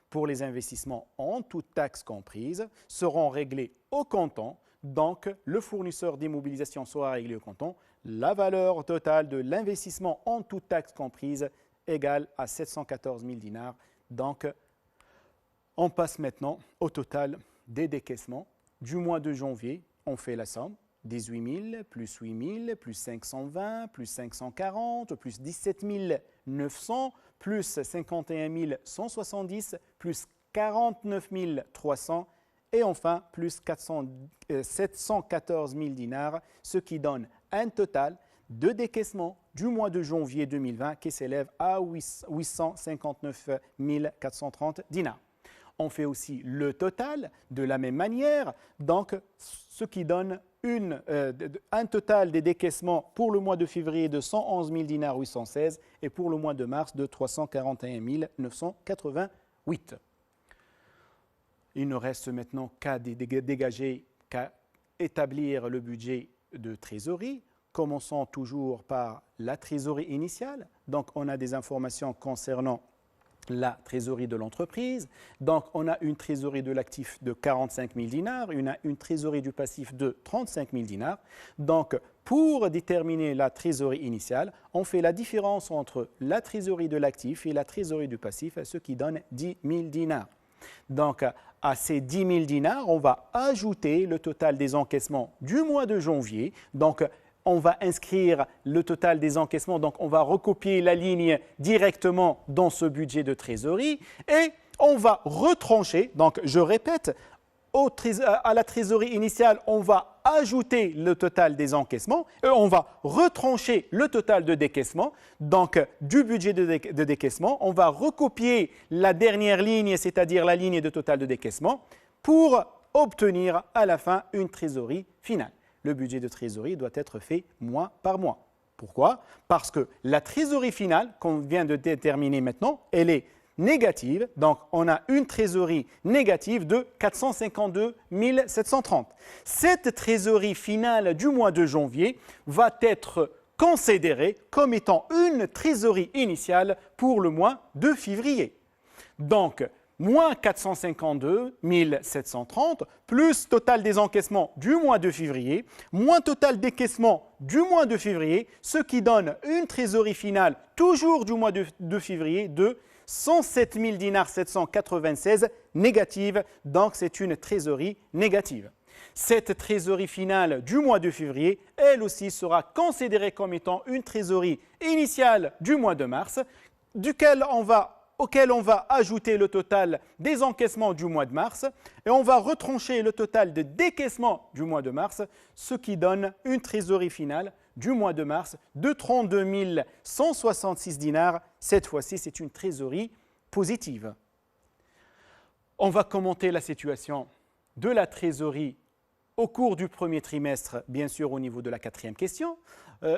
A: Pour les investissements en toutes taxes comprises seront réglés au comptant, donc le fournisseur d'immobilisation sera réglé au comptant. La valeur totale de l'investissement en toutes taxes comprises égale à 714 000 dinars. Donc, on passe maintenant au total des décaissements du mois de janvier. On fait la somme, 18 000 plus 8 000 plus 520 plus 540 plus 17 900 plus 51 170 plus 49 300 Et enfin, plus 714 000 dinars, ce qui donne un total de décaissement du mois de janvier 2020 qui s'élève à 859 430 dinars. On fait aussi le total de la même manière, donc ce qui donne un total des décaissements pour le mois de février de 111 000 dinars 816 et pour le mois de mars de 341 988. Il ne reste maintenant qu'à dégager, qu'à établir le budget de trésorerie. Commençons toujours par la trésorerie initiale. Donc, on a des informations concernant la trésorerie de l'entreprise. Donc, on a une trésorerie de l'actif de 45 000 dinars, une trésorerie du passif de 35 000 dinars. Donc, pour déterminer la trésorerie initiale, on fait la différence entre la trésorerie de l'actif et la trésorerie du passif, ce qui donne 10 000 dinars. Donc, à ces 10 000 dinars, on va ajouter le total des encaissements du mois de janvier. Donc, on va inscrire le total des encaissements, donc on va recopier la ligne directement dans ce budget de trésorerie et on va retrancher, donc je répète, à la trésorerie initiale, on va ajouter le total des encaissements et on va retrancher le total de décaissement. Donc, du budget de décaissement, on va recopier la dernière ligne, c'est-à-dire la ligne de total de décaissement, pour obtenir à la fin une trésorerie finale. Le budget de trésorerie doit être fait mois par mois. Pourquoi? Parce que la trésorerie finale qu'on vient de déterminer maintenant, elle est négative. Donc, on a une trésorerie négative de 452 730. Cette trésorerie finale du mois de janvier va être considérée comme étant une trésorerie initiale pour le mois de février. Donc, moins 452 730, plus total des encaissements du mois de février, moins total décaissement du mois de février, ce qui donne une trésorerie finale, toujours du mois de février, de 107 000 dinars 796 négative, donc c'est une trésorerie négative. Cette trésorerie finale du mois de février, elle aussi sera considérée comme étant une trésorerie initiale du mois de mars, auquel on va ajouter le total des encaissements du mois de mars et on va retrancher le total de décaissement du mois de mars, ce qui donne une trésorerie finale du mois de mars de 32 166 dinars. Cette fois-ci, c'est une trésorerie positive. On va commenter la situation de la trésorerie au cours du premier trimestre, bien sûr au niveau de la quatrième question.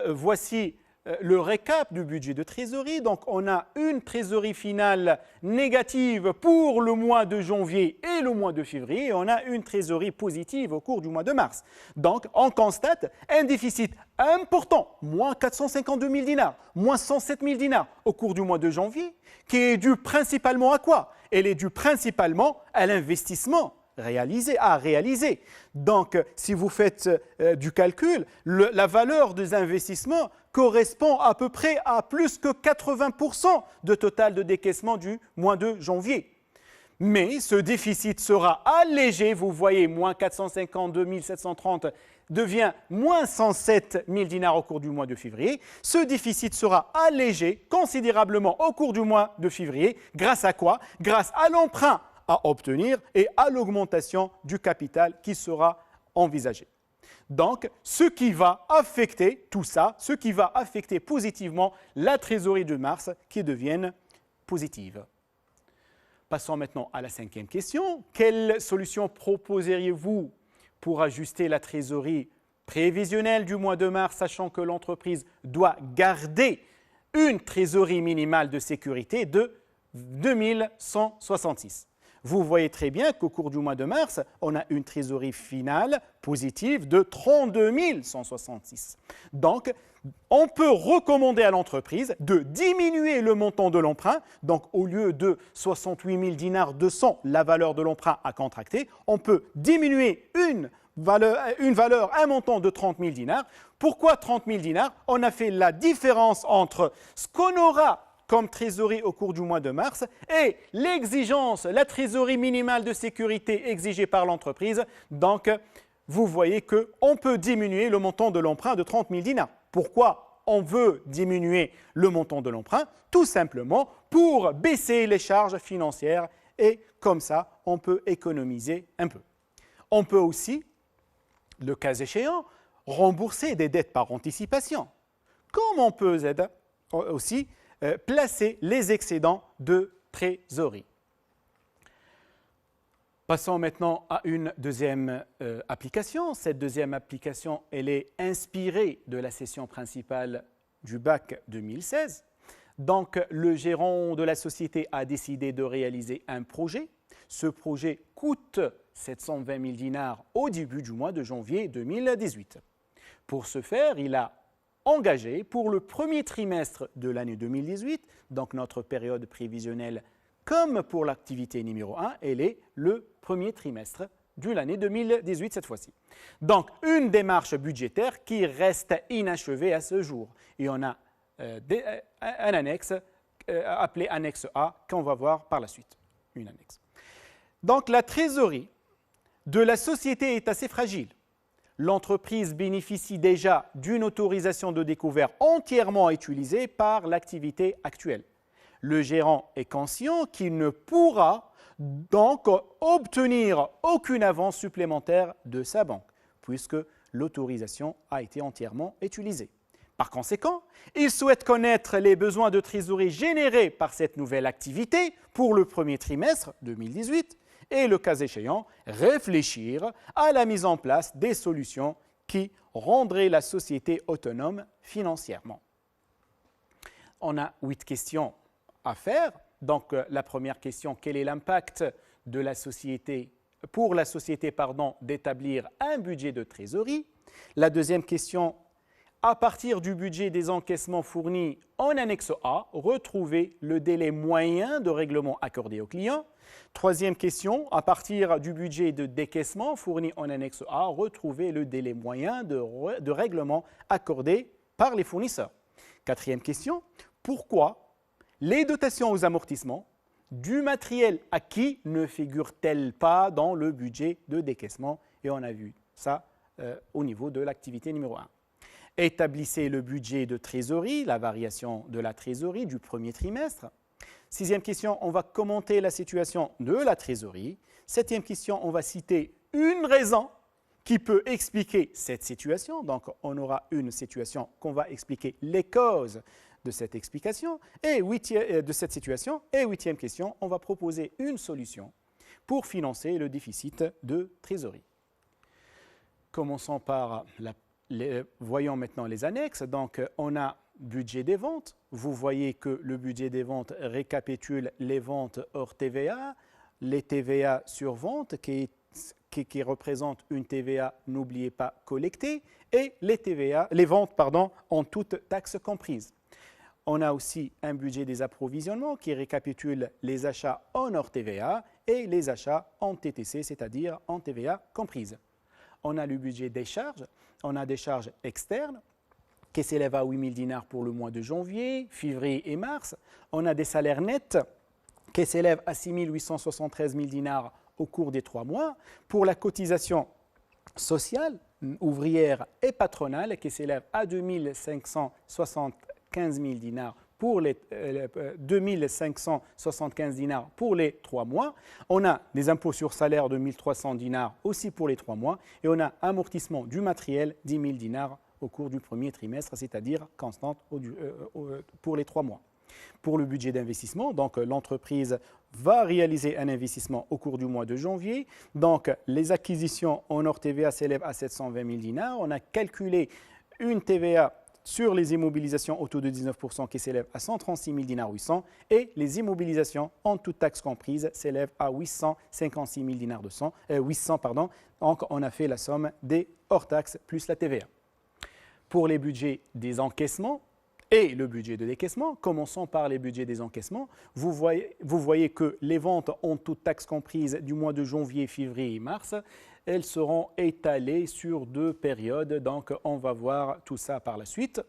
A: Voici le récap du budget de trésorerie. Donc, on a une trésorerie finale négative pour le mois de janvier et le mois de février. Et on a une trésorerie positive au cours du mois de mars. Donc, on constate un déficit important, moins 452 000 dinars, moins 107 000 dinars au cours du mois de janvier, qui est dû principalement à quoi? Elle est due principalement à l'investissement à réaliser. Donc, si vous faites du calcul, la valeur des investissements correspond à peu près à plus que 80% de total de décaissement du mois de janvier. Mais ce déficit sera allégé, vous voyez, moins 452 730 devient moins 107 000 dinars au cours du mois de février. Ce déficit sera allégé considérablement au cours du mois de février. Grâce à quoi? Grâce à l'emprunt à obtenir et à l'augmentation du capital qui sera envisagée. Donc, ce qui va affecter tout ça, ce qui va affecter positivement la trésorerie de mars qui devienne positive. Passons maintenant à la cinquième question. Quelle solution proposeriez-vous pour ajuster la trésorerie prévisionnelle du mois de mars, sachant que l'entreprise doit garder une trésorerie minimale de sécurité de 2166? Vous voyez très bien qu'au cours du mois de mars, on a une trésorerie finale positive de 32 166. Donc, on peut recommander à l'entreprise de diminuer le montant de l'emprunt. Donc, au lieu de 68 000 dinars 200, la valeur de l'emprunt à contracter, on peut diminuer un montant de 30 000 dinars. Pourquoi 30 000 dinars? On a fait la différence entre ce qu'on aura comme trésorerie au cours du mois de mars et l'exigence, la trésorerie minimale de sécurité exigée par l'entreprise. Donc, vous voyez qu'on peut diminuer le montant de l'emprunt de 30 000 dinars. Pourquoi on veut diminuer le montant de l'emprunt? Tout simplement pour baisser les charges financières et comme ça, on peut économiser un peu. On peut aussi, le cas échéant, rembourser des dettes par anticipation. Comme on peut aussi placer les excédents de trésorerie. Passons maintenant à une deuxième application. Cette deuxième application, elle est inspirée de la session principale du bac 2016. Donc, le gérant de la société a décidé de réaliser un projet. Ce projet coûte 720 000 dinars au début du mois de janvier 2018. Pour ce faire, il a engagé pour le premier trimestre de l'année 2018, donc notre période prévisionnelle comme pour l'activité numéro 1, elle est le premier trimestre de l'année 2018 cette fois-ci. Donc, une démarche budgétaire qui reste inachevée à ce jour. Et on a un annexe appelé annexe A qu'on va voir par la suite. Une annexe. Donc, la trésorerie de la société est assez fragile. L'entreprise bénéficie déjà d'une autorisation de découvert entièrement utilisée par l'activité actuelle. Le gérant est conscient qu'il ne pourra donc obtenir aucune avance supplémentaire de sa banque, puisque l'autorisation a été entièrement utilisée. Par conséquent, il souhaite connaître les besoins de trésorerie générés par cette nouvelle activité pour le premier trimestre 2018 et, le cas échéant, réfléchir à la mise en place des solutions qui rendraient la société autonome financièrement. On a 8 questions à faire. Donc, la première question, quel est l'impact de la société, pour la société d'établir un budget de trésorerie? La deuxième question, à partir du budget des encaissements fournis en annexe A, retrouver le délai moyen de règlement accordé au client. Troisième question, à partir du budget de décaissement fourni en annexe A, retrouver le délai moyen de règlement accordé par les fournisseurs. Quatrième question, pourquoi les dotations aux amortissements du matériel acquis ne figurent-elles pas dans le budget de décaissement? Et on a vu ça au niveau de l'activité numéro 1. Établissez le budget de trésorerie, la variation de la trésorerie du premier trimestre. Sixième question, on va commenter la situation de la trésorerie. Septième question, on va citer une raison qui peut expliquer cette situation. Donc, on aura une situation qu'on va expliquer les causes de cette explication et de cette situation. Et huitième question, on va proposer une solution pour financer le déficit de trésorerie. Commençons par voyons maintenant les annexes. Donc, on a budget des ventes. Vous voyez que le budget des ventes récapitule les ventes hors TVA, les TVA sur vente qui représentent une TVA, n'oubliez pas, collectée, et les ventes en toutes taxes comprises. On a aussi un budget des approvisionnements qui récapitule les achats en hors TVA et les achats en TTC, c'est-à-dire en TVA comprise. On a le budget des charges, on a des charges externes qui s'élèvent à 8 000 dinars pour le mois de janvier, février et mars. On a des salaires nets qui s'élèvent à 6 873 000 dinars au cours des 3 mois. Pour la cotisation sociale, ouvrière et patronale qui s'élève à 2 575 000 dinars pour les 2575 dinars pour les 3 mois. On a des impôts sur salaire de 1300 dinars aussi pour les 3 mois. Et on a amortissement du matériel 10 000 dinars au cours du premier trimestre, c'est-à-dire constante pour les 3 mois. Pour le budget d'investissement, donc l'entreprise va réaliser un investissement au cours du mois de janvier. Donc les acquisitions en hors TVA s'élèvent à 720 000 dinars. On a calculé une TVA sur les immobilisations au taux de 19% qui s'élève à 136 000 dinars 800 et les immobilisations en toutes taxes comprises s'élèvent à 856 000 dinars 800 pardon. Donc on a fait la somme des hors taxes plus la TVA. Pour les budgets des encaissements et le budget de décaissement, commençons par les budgets des encaissements. Vous voyez que les ventes en toutes taxes comprises du mois de janvier, février et mars, elles seront étalées sur 2 périodes. Donc, on va voir tout ça par la suite.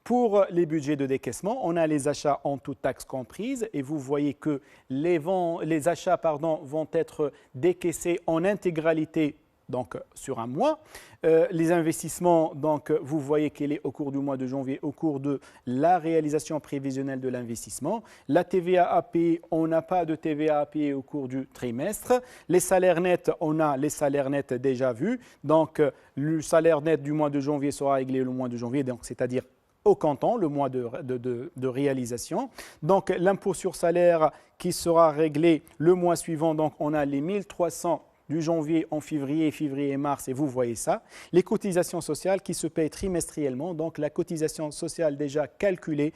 A: Pour les budgets de décaissement, on a les achats en toutes taxes comprises et vous voyez que les achats vont être décaissés en intégralité donc sur un mois. Les investissements, donc vous voyez qu'elle est au cours du mois de janvier, au cours de la réalisation prévisionnelle de l'investissement. La TVA à payer, on n'a pas de TVA à payer au cours du trimestre. Les salaires nets, on a les salaires nets déjà vus. Donc le salaire net du mois de janvier sera réglé le mois de janvier, donc c'est-à-dire au comptant, le mois de réalisation. Donc l'impôt sur salaire qui sera réglé le mois suivant, donc on a les 1300 du janvier en février, février et mars, et vous voyez ça. Les cotisations sociales qui se payent trimestriellement, donc la cotisation sociale déjà calculée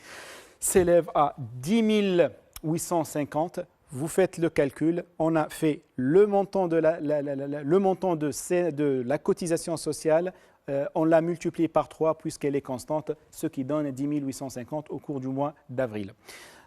A: s'élève à 10 850. Vous faites le calcul, on a fait le montant de la cotisation sociale, on l'a multiplié par 3 puisqu'elle est constante, ce qui donne 10 850 au cours du mois d'avril.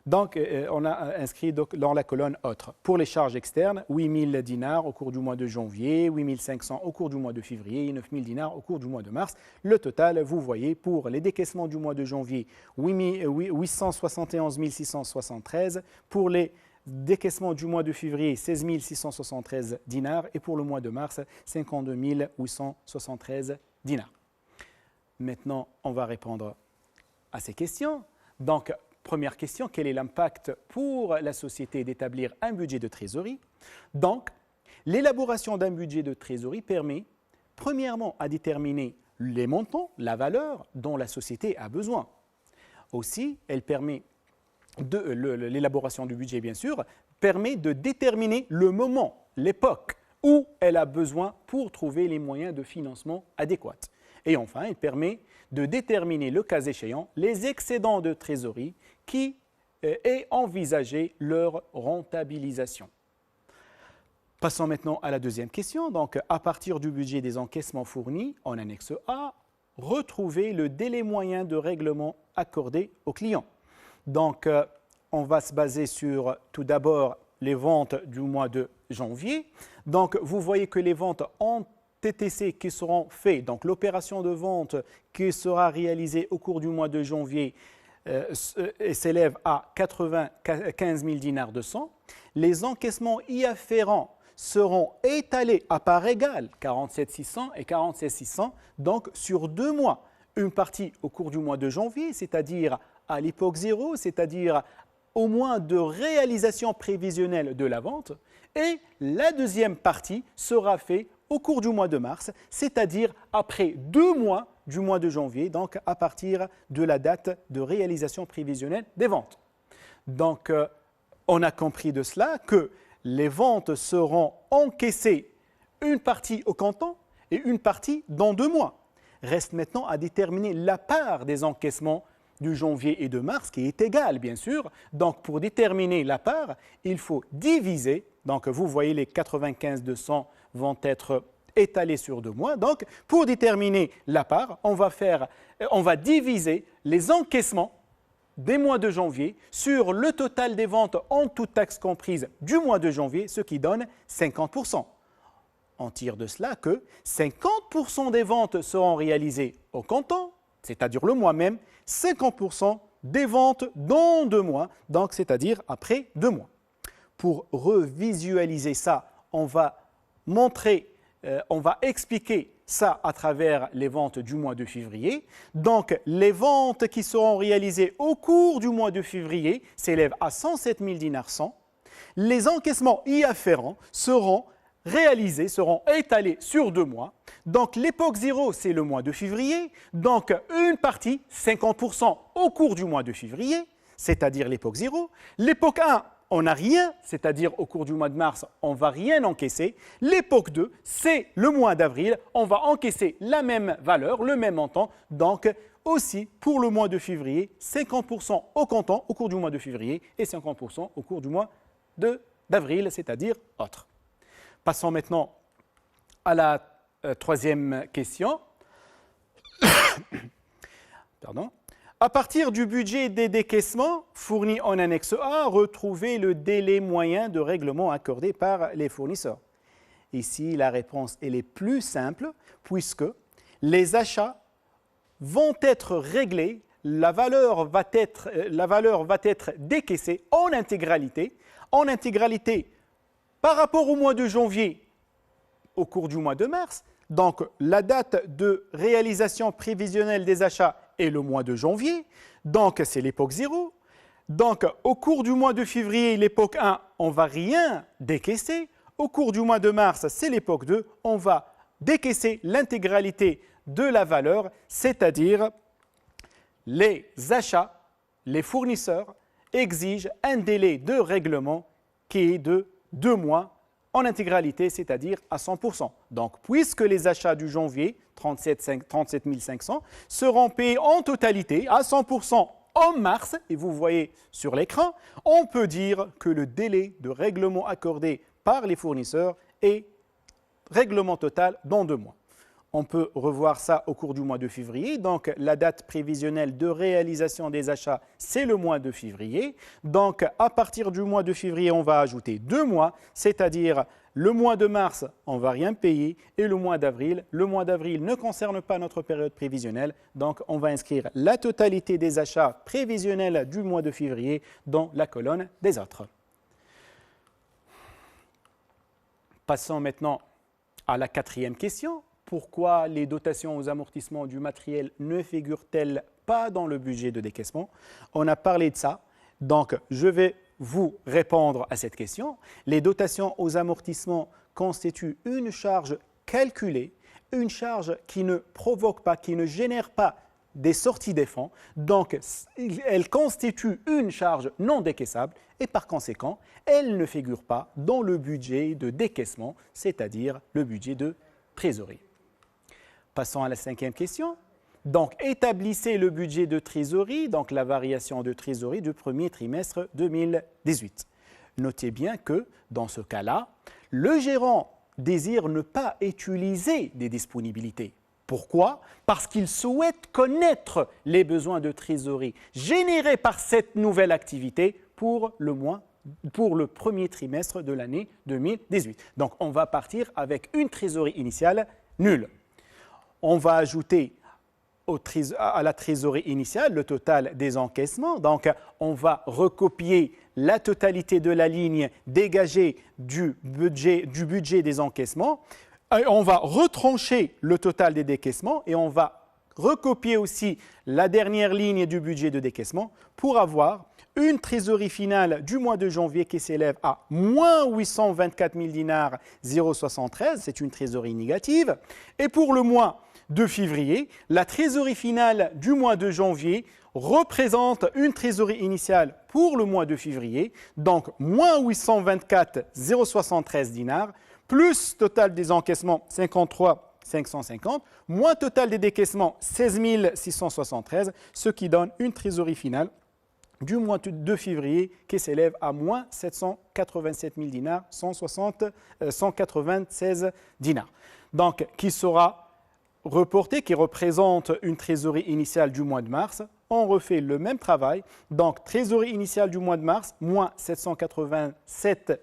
A: Donc, on a inscrit dans la colonne « Autres ». Pour les charges externes, 8 000 dinars au cours du mois de janvier, 8 500 au cours du mois de février et 9 000 dinars au cours du mois de mars. Le total, vous voyez, pour les décaissements du mois de janvier, 871 673. Pour les décaissements du mois de février, 16 673 dinars. Et pour le mois de mars, 52 873 dinars. Maintenant, on va répondre à ces questions. Donc, première question, quel est l'impact pour la société d'établir un budget de trésorerie? Donc, l'élaboration d'un budget de trésorerie permet, premièrement, à déterminer les montants, la valeur dont la société a besoin. Aussi, elle permet l'élaboration du budget, bien sûr, permet de déterminer le moment, l'époque où elle a besoin pour trouver les moyens de financement adéquats. Et enfin, elle permet de déterminer, le cas échéant, les excédents de trésorerie et envisager leur rentabilisation. Passons maintenant à la deuxième question. Donc, à partir du budget des encaissements fournis en annexe A, retrouver le délai moyen de règlement accordé au client. Donc, on va se baser sur, tout d'abord, les ventes du mois de janvier. Donc, vous voyez que les ventes en TTC qui seront faites, donc l'opération de vente qui sera réalisée au cours du mois de janvier s'élève à 95 000 dinars de 100. Les encaissements y afférents seront étalés à part égale, 47 600 et 47 600, donc sur 2 mois. Une partie au cours du mois de janvier, c'est-à-dire à l'époque zéro, c'est-à-dire au mois de réalisation prévisionnelle de la vente, et la deuxième partie sera faite au cours du mois de mars, c'est-à-dire après 2 mois du mois de janvier, donc à partir de la date de réalisation prévisionnelle des ventes. Donc, on a compris de cela que les ventes seront encaissées une partie au comptant et une partie dans 2 mois. Reste maintenant à déterminer la part des encaissements du janvier et de mars qui est égale, bien sûr. Donc, pour déterminer la part, il faut diviser. Donc, vous voyez, les 95 de 100 vont être étalés sur 2 mois. Donc, pour déterminer la part, on va diviser les encaissements des mois de janvier sur le total des ventes en toutes taxes comprises du mois de janvier, ce qui donne 50%. On tire de cela que 50% des ventes seront réalisées au comptant, c'est-à-dire le mois même, 50% des ventes dans 2 mois, donc c'est-à-dire après 2 mois. Pour revisualiser ça, on va expliquer ça à travers les ventes du mois de février. Donc, les ventes qui seront réalisées au cours du mois de février s'élèvent à 107 000 dinars 100. Les encaissements y afférents seront réalisés, seront étalés sur 2 mois. Donc, l'époque 0, c'est le mois de février. Donc, une partie, 50% au cours du mois de février, c'est-à-dire l'époque 0. L'époque 1, on n'a rien, c'est-à-dire au cours du mois de mars, on ne va rien encaisser. L'époque 2, c'est le mois d'avril, on va encaisser la même valeur, le même montant. Donc, aussi, pour le mois de février, 50% au comptant au cours du mois de février et 50% au cours du mois d'avril, c'est-à-dire autre. Passons maintenant à la troisième question. Pardon. À partir du budget des décaissements fournis en annexe A, retrouvez le délai moyen de règlement accordé par les fournisseurs. Ici, la réponse elle est plus simple puisque les achats vont être réglés, la valeur va être décaissée en intégralité par rapport au mois de janvier. au cours du mois de mars. Donc, la date de réalisation prévisionnelle des achats est le mois de janvier. Donc, c'est l'époque 0. Donc, au cours du mois de février, l'époque 1, on ne va rien décaisser. Au cours du mois de mars, c'est l'époque 2, on va décaisser l'intégralité de la valeur, c'est-à-dire les achats, les fournisseurs exigent un délai de règlement qui est de 2 mois en intégralité, c'est-à-dire à 100%. Donc, puisque les achats du janvier, 37 500, seront payés en totalité à 100% en mars, et vous voyez sur l'écran, on peut dire que le délai de règlement accordé par les fournisseurs est règlement total dans 2 mois. On peut revoir ça au cours du mois de février. Donc, la date prévisionnelle de réalisation des achats, c'est le mois de février. Donc, à partir du mois de février, on va ajouter 2 mois, c'est-à-dire le mois de mars, on ne va rien payer, et le mois d'avril. Le mois d'avril ne concerne pas notre période prévisionnelle. Donc, on va inscrire la totalité des achats prévisionnels du mois de février dans la colonne des autres. Passons maintenant à la 4e question. Pourquoi les dotations aux amortissements du matériel ne figurent-elles pas dans le budget de décaissement? On a parlé de ça, donc je vais vous répondre à cette question. Les dotations aux amortissements constituent une charge calculée, une charge qui ne provoque pas, qui ne génère pas des sorties des fonds, donc elle constitue une charge non décaissable et par conséquent, elle ne figure pas dans le budget de décaissement, c'est-à-dire le budget de trésorerie. Passons à la 5e question. Donc, établissez le budget de trésorerie, donc la variation de trésorerie du premier trimestre 2018. Notez bien que, dans ce cas-là, le gérant désire ne pas utiliser des disponibilités. Pourquoi? Parce qu'il souhaite connaître les besoins de trésorerie générés par cette nouvelle activité pour le premier trimestre de l'année 2018. Donc, on va partir avec une trésorerie initiale nulle. On va ajouter à la trésorerie initiale le total des encaissements. Donc, on va recopier la totalité de la ligne dégagée du budget des encaissements. Et on va retrancher le total des décaissements et on va recopier aussi la dernière ligne du budget de décaissement pour avoir une trésorerie finale du mois de janvier qui s'élève à moins 824 000 dinars 0,73, c'est une trésorerie négative. Et pour le mois de février, la trésorerie finale du mois de janvier représente une trésorerie initiale pour le mois de février, donc moins 824 0,73 dinars, plus total des encaissements 53 550, moins total des décaissements 16 673, ce qui donne une trésorerie finale du mois de février qui s'élève à moins 787 000 dinars, 196 dinars. Donc, qui sera reporté, qui représente une trésorerie initiale du mois de mars. On refait le même travail. Donc, trésorerie initiale du mois de mars, moins 787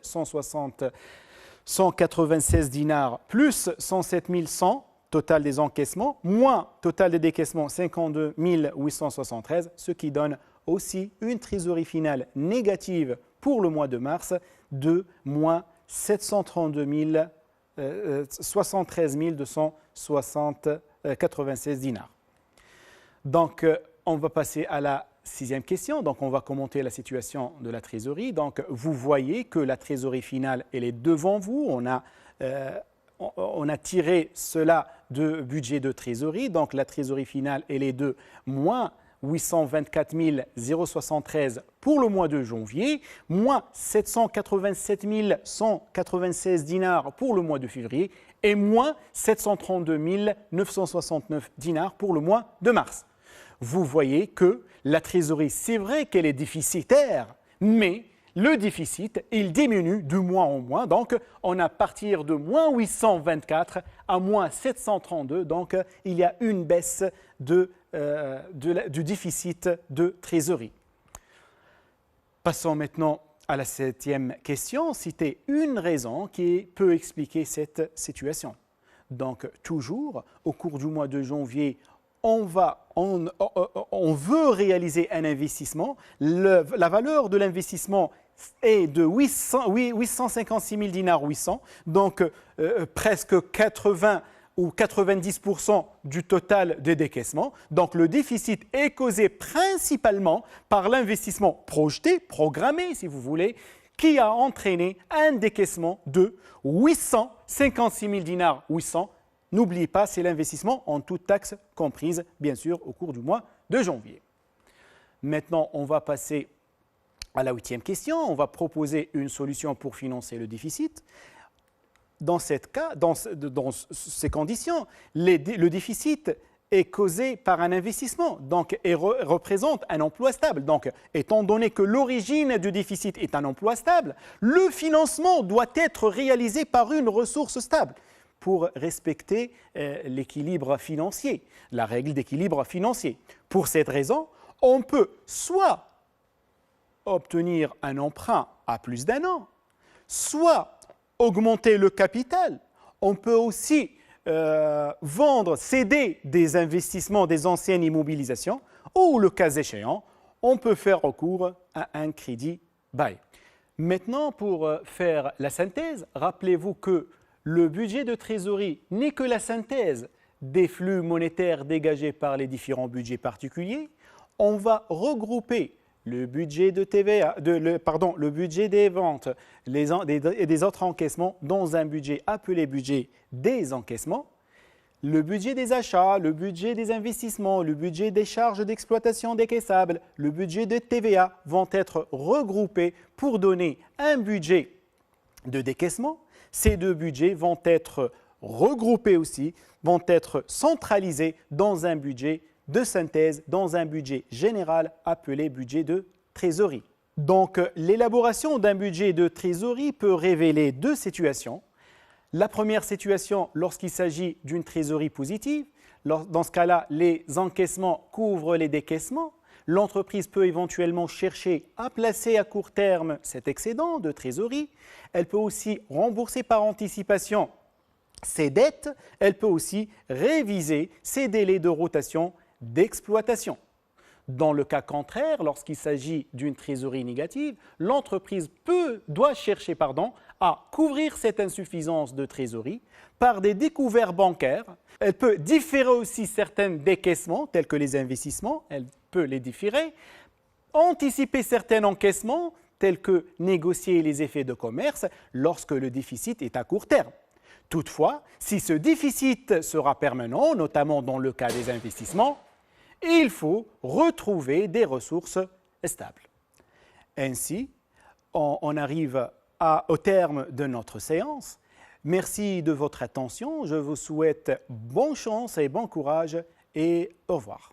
A: 196 dinars, plus 107 100, total des encaissements, moins total des décaissements, 52 873, ce qui donne aussi une trésorerie finale négative pour le mois de mars de moins 732 73 296 dinars. Donc, on va passer à la 6e question. Donc, on va commenter la situation de la trésorerie. Donc, vous voyez que la trésorerie finale, elle est devant vous. On a tiré cela de budget de trésorerie. Donc, la trésorerie finale, elle est de moins 824 073 pour le mois de janvier, moins 787 196 dinars pour le mois de février et moins 732 969 dinars pour le mois de mars. Vous voyez que la trésorerie, c'est vrai qu'elle est déficitaire, mais le déficit, il diminue de mois en mois. Donc, on a à partir de moins 824 à moins 732. Donc, il y a une baisse du déficit de trésorerie. Passons maintenant à la 7e question. Citer une raison qui peut expliquer cette situation. Donc, toujours, au cours du mois de janvier, on veut réaliser un investissement. La valeur de l'investissement, est de 856 000 dinars 800, donc presque 80 ou 90% du total des décaissements. Donc le déficit est causé principalement par l'investissement projeté, programmé si vous voulez, qui a entraîné un décaissement de 856 000 dinars 800. N'oubliez pas, c'est l'investissement en toutes taxes comprises, bien sûr, au cours du mois de janvier. Maintenant, on va passer à la 8e question. On va proposer une solution pour financer le déficit. Dans ces conditions, le déficit est causé par un investissement et représente un emploi stable. Donc, étant donné que l'origine du déficit est un emploi stable, le financement doit être réalisé par une ressource stable pour respecter l'équilibre financier, la règle d'équilibre financier. Pour cette raison, on peut soit obtenir un emprunt à plus d'1 an, soit augmenter le capital. On peut aussi vendre, céder des investissements, des anciennes immobilisations, ou le cas échéant, on peut faire recours à un crédit bail. Maintenant, pour faire la synthèse, rappelez-vous que le budget de trésorerie n'est que la synthèse des flux monétaires dégagés par les différents budgets particuliers. On va regrouper le budget de TVA, le budget des ventes et des autres encaissements dans un budget appelé budget des encaissements. Le budget des achats, le budget des investissements, le budget des charges d'exploitation décaissables, le budget de TVA vont être regroupés pour donner un budget de décaissement. Ces deux budgets vont être regroupés aussi, vont être centralisés dans un budget de synthèse, dans un budget général appelé budget de trésorerie. Donc, l'élaboration d'un budget de trésorerie peut révéler deux situations. La première situation, lorsqu'il s'agit d'une trésorerie positive, dans ce cas-là, les encaissements couvrent les décaissements. L'entreprise peut éventuellement chercher à placer à court terme cet excédent de trésorerie. Elle peut aussi rembourser par anticipation ses dettes. Elle peut aussi réviser ses délais de rotation d'exploitation. Dans le cas contraire, lorsqu'il s'agit d'une trésorerie négative, l'entreprise doit chercher à couvrir cette insuffisance de trésorerie par des découverts bancaires. Elle peut différer aussi certains décaissements, tels que les investissements, elle peut les différer, anticiper certains encaissements, tels que négocier les effets de commerce lorsque le déficit est à court terme. Toutefois, si ce déficit sera permanent, notamment dans le cas des investissements, il faut retrouver des ressources stables. Ainsi, on arrive au terme de notre séance. Merci de votre attention. Je vous souhaite bonne chance et bon courage et au revoir.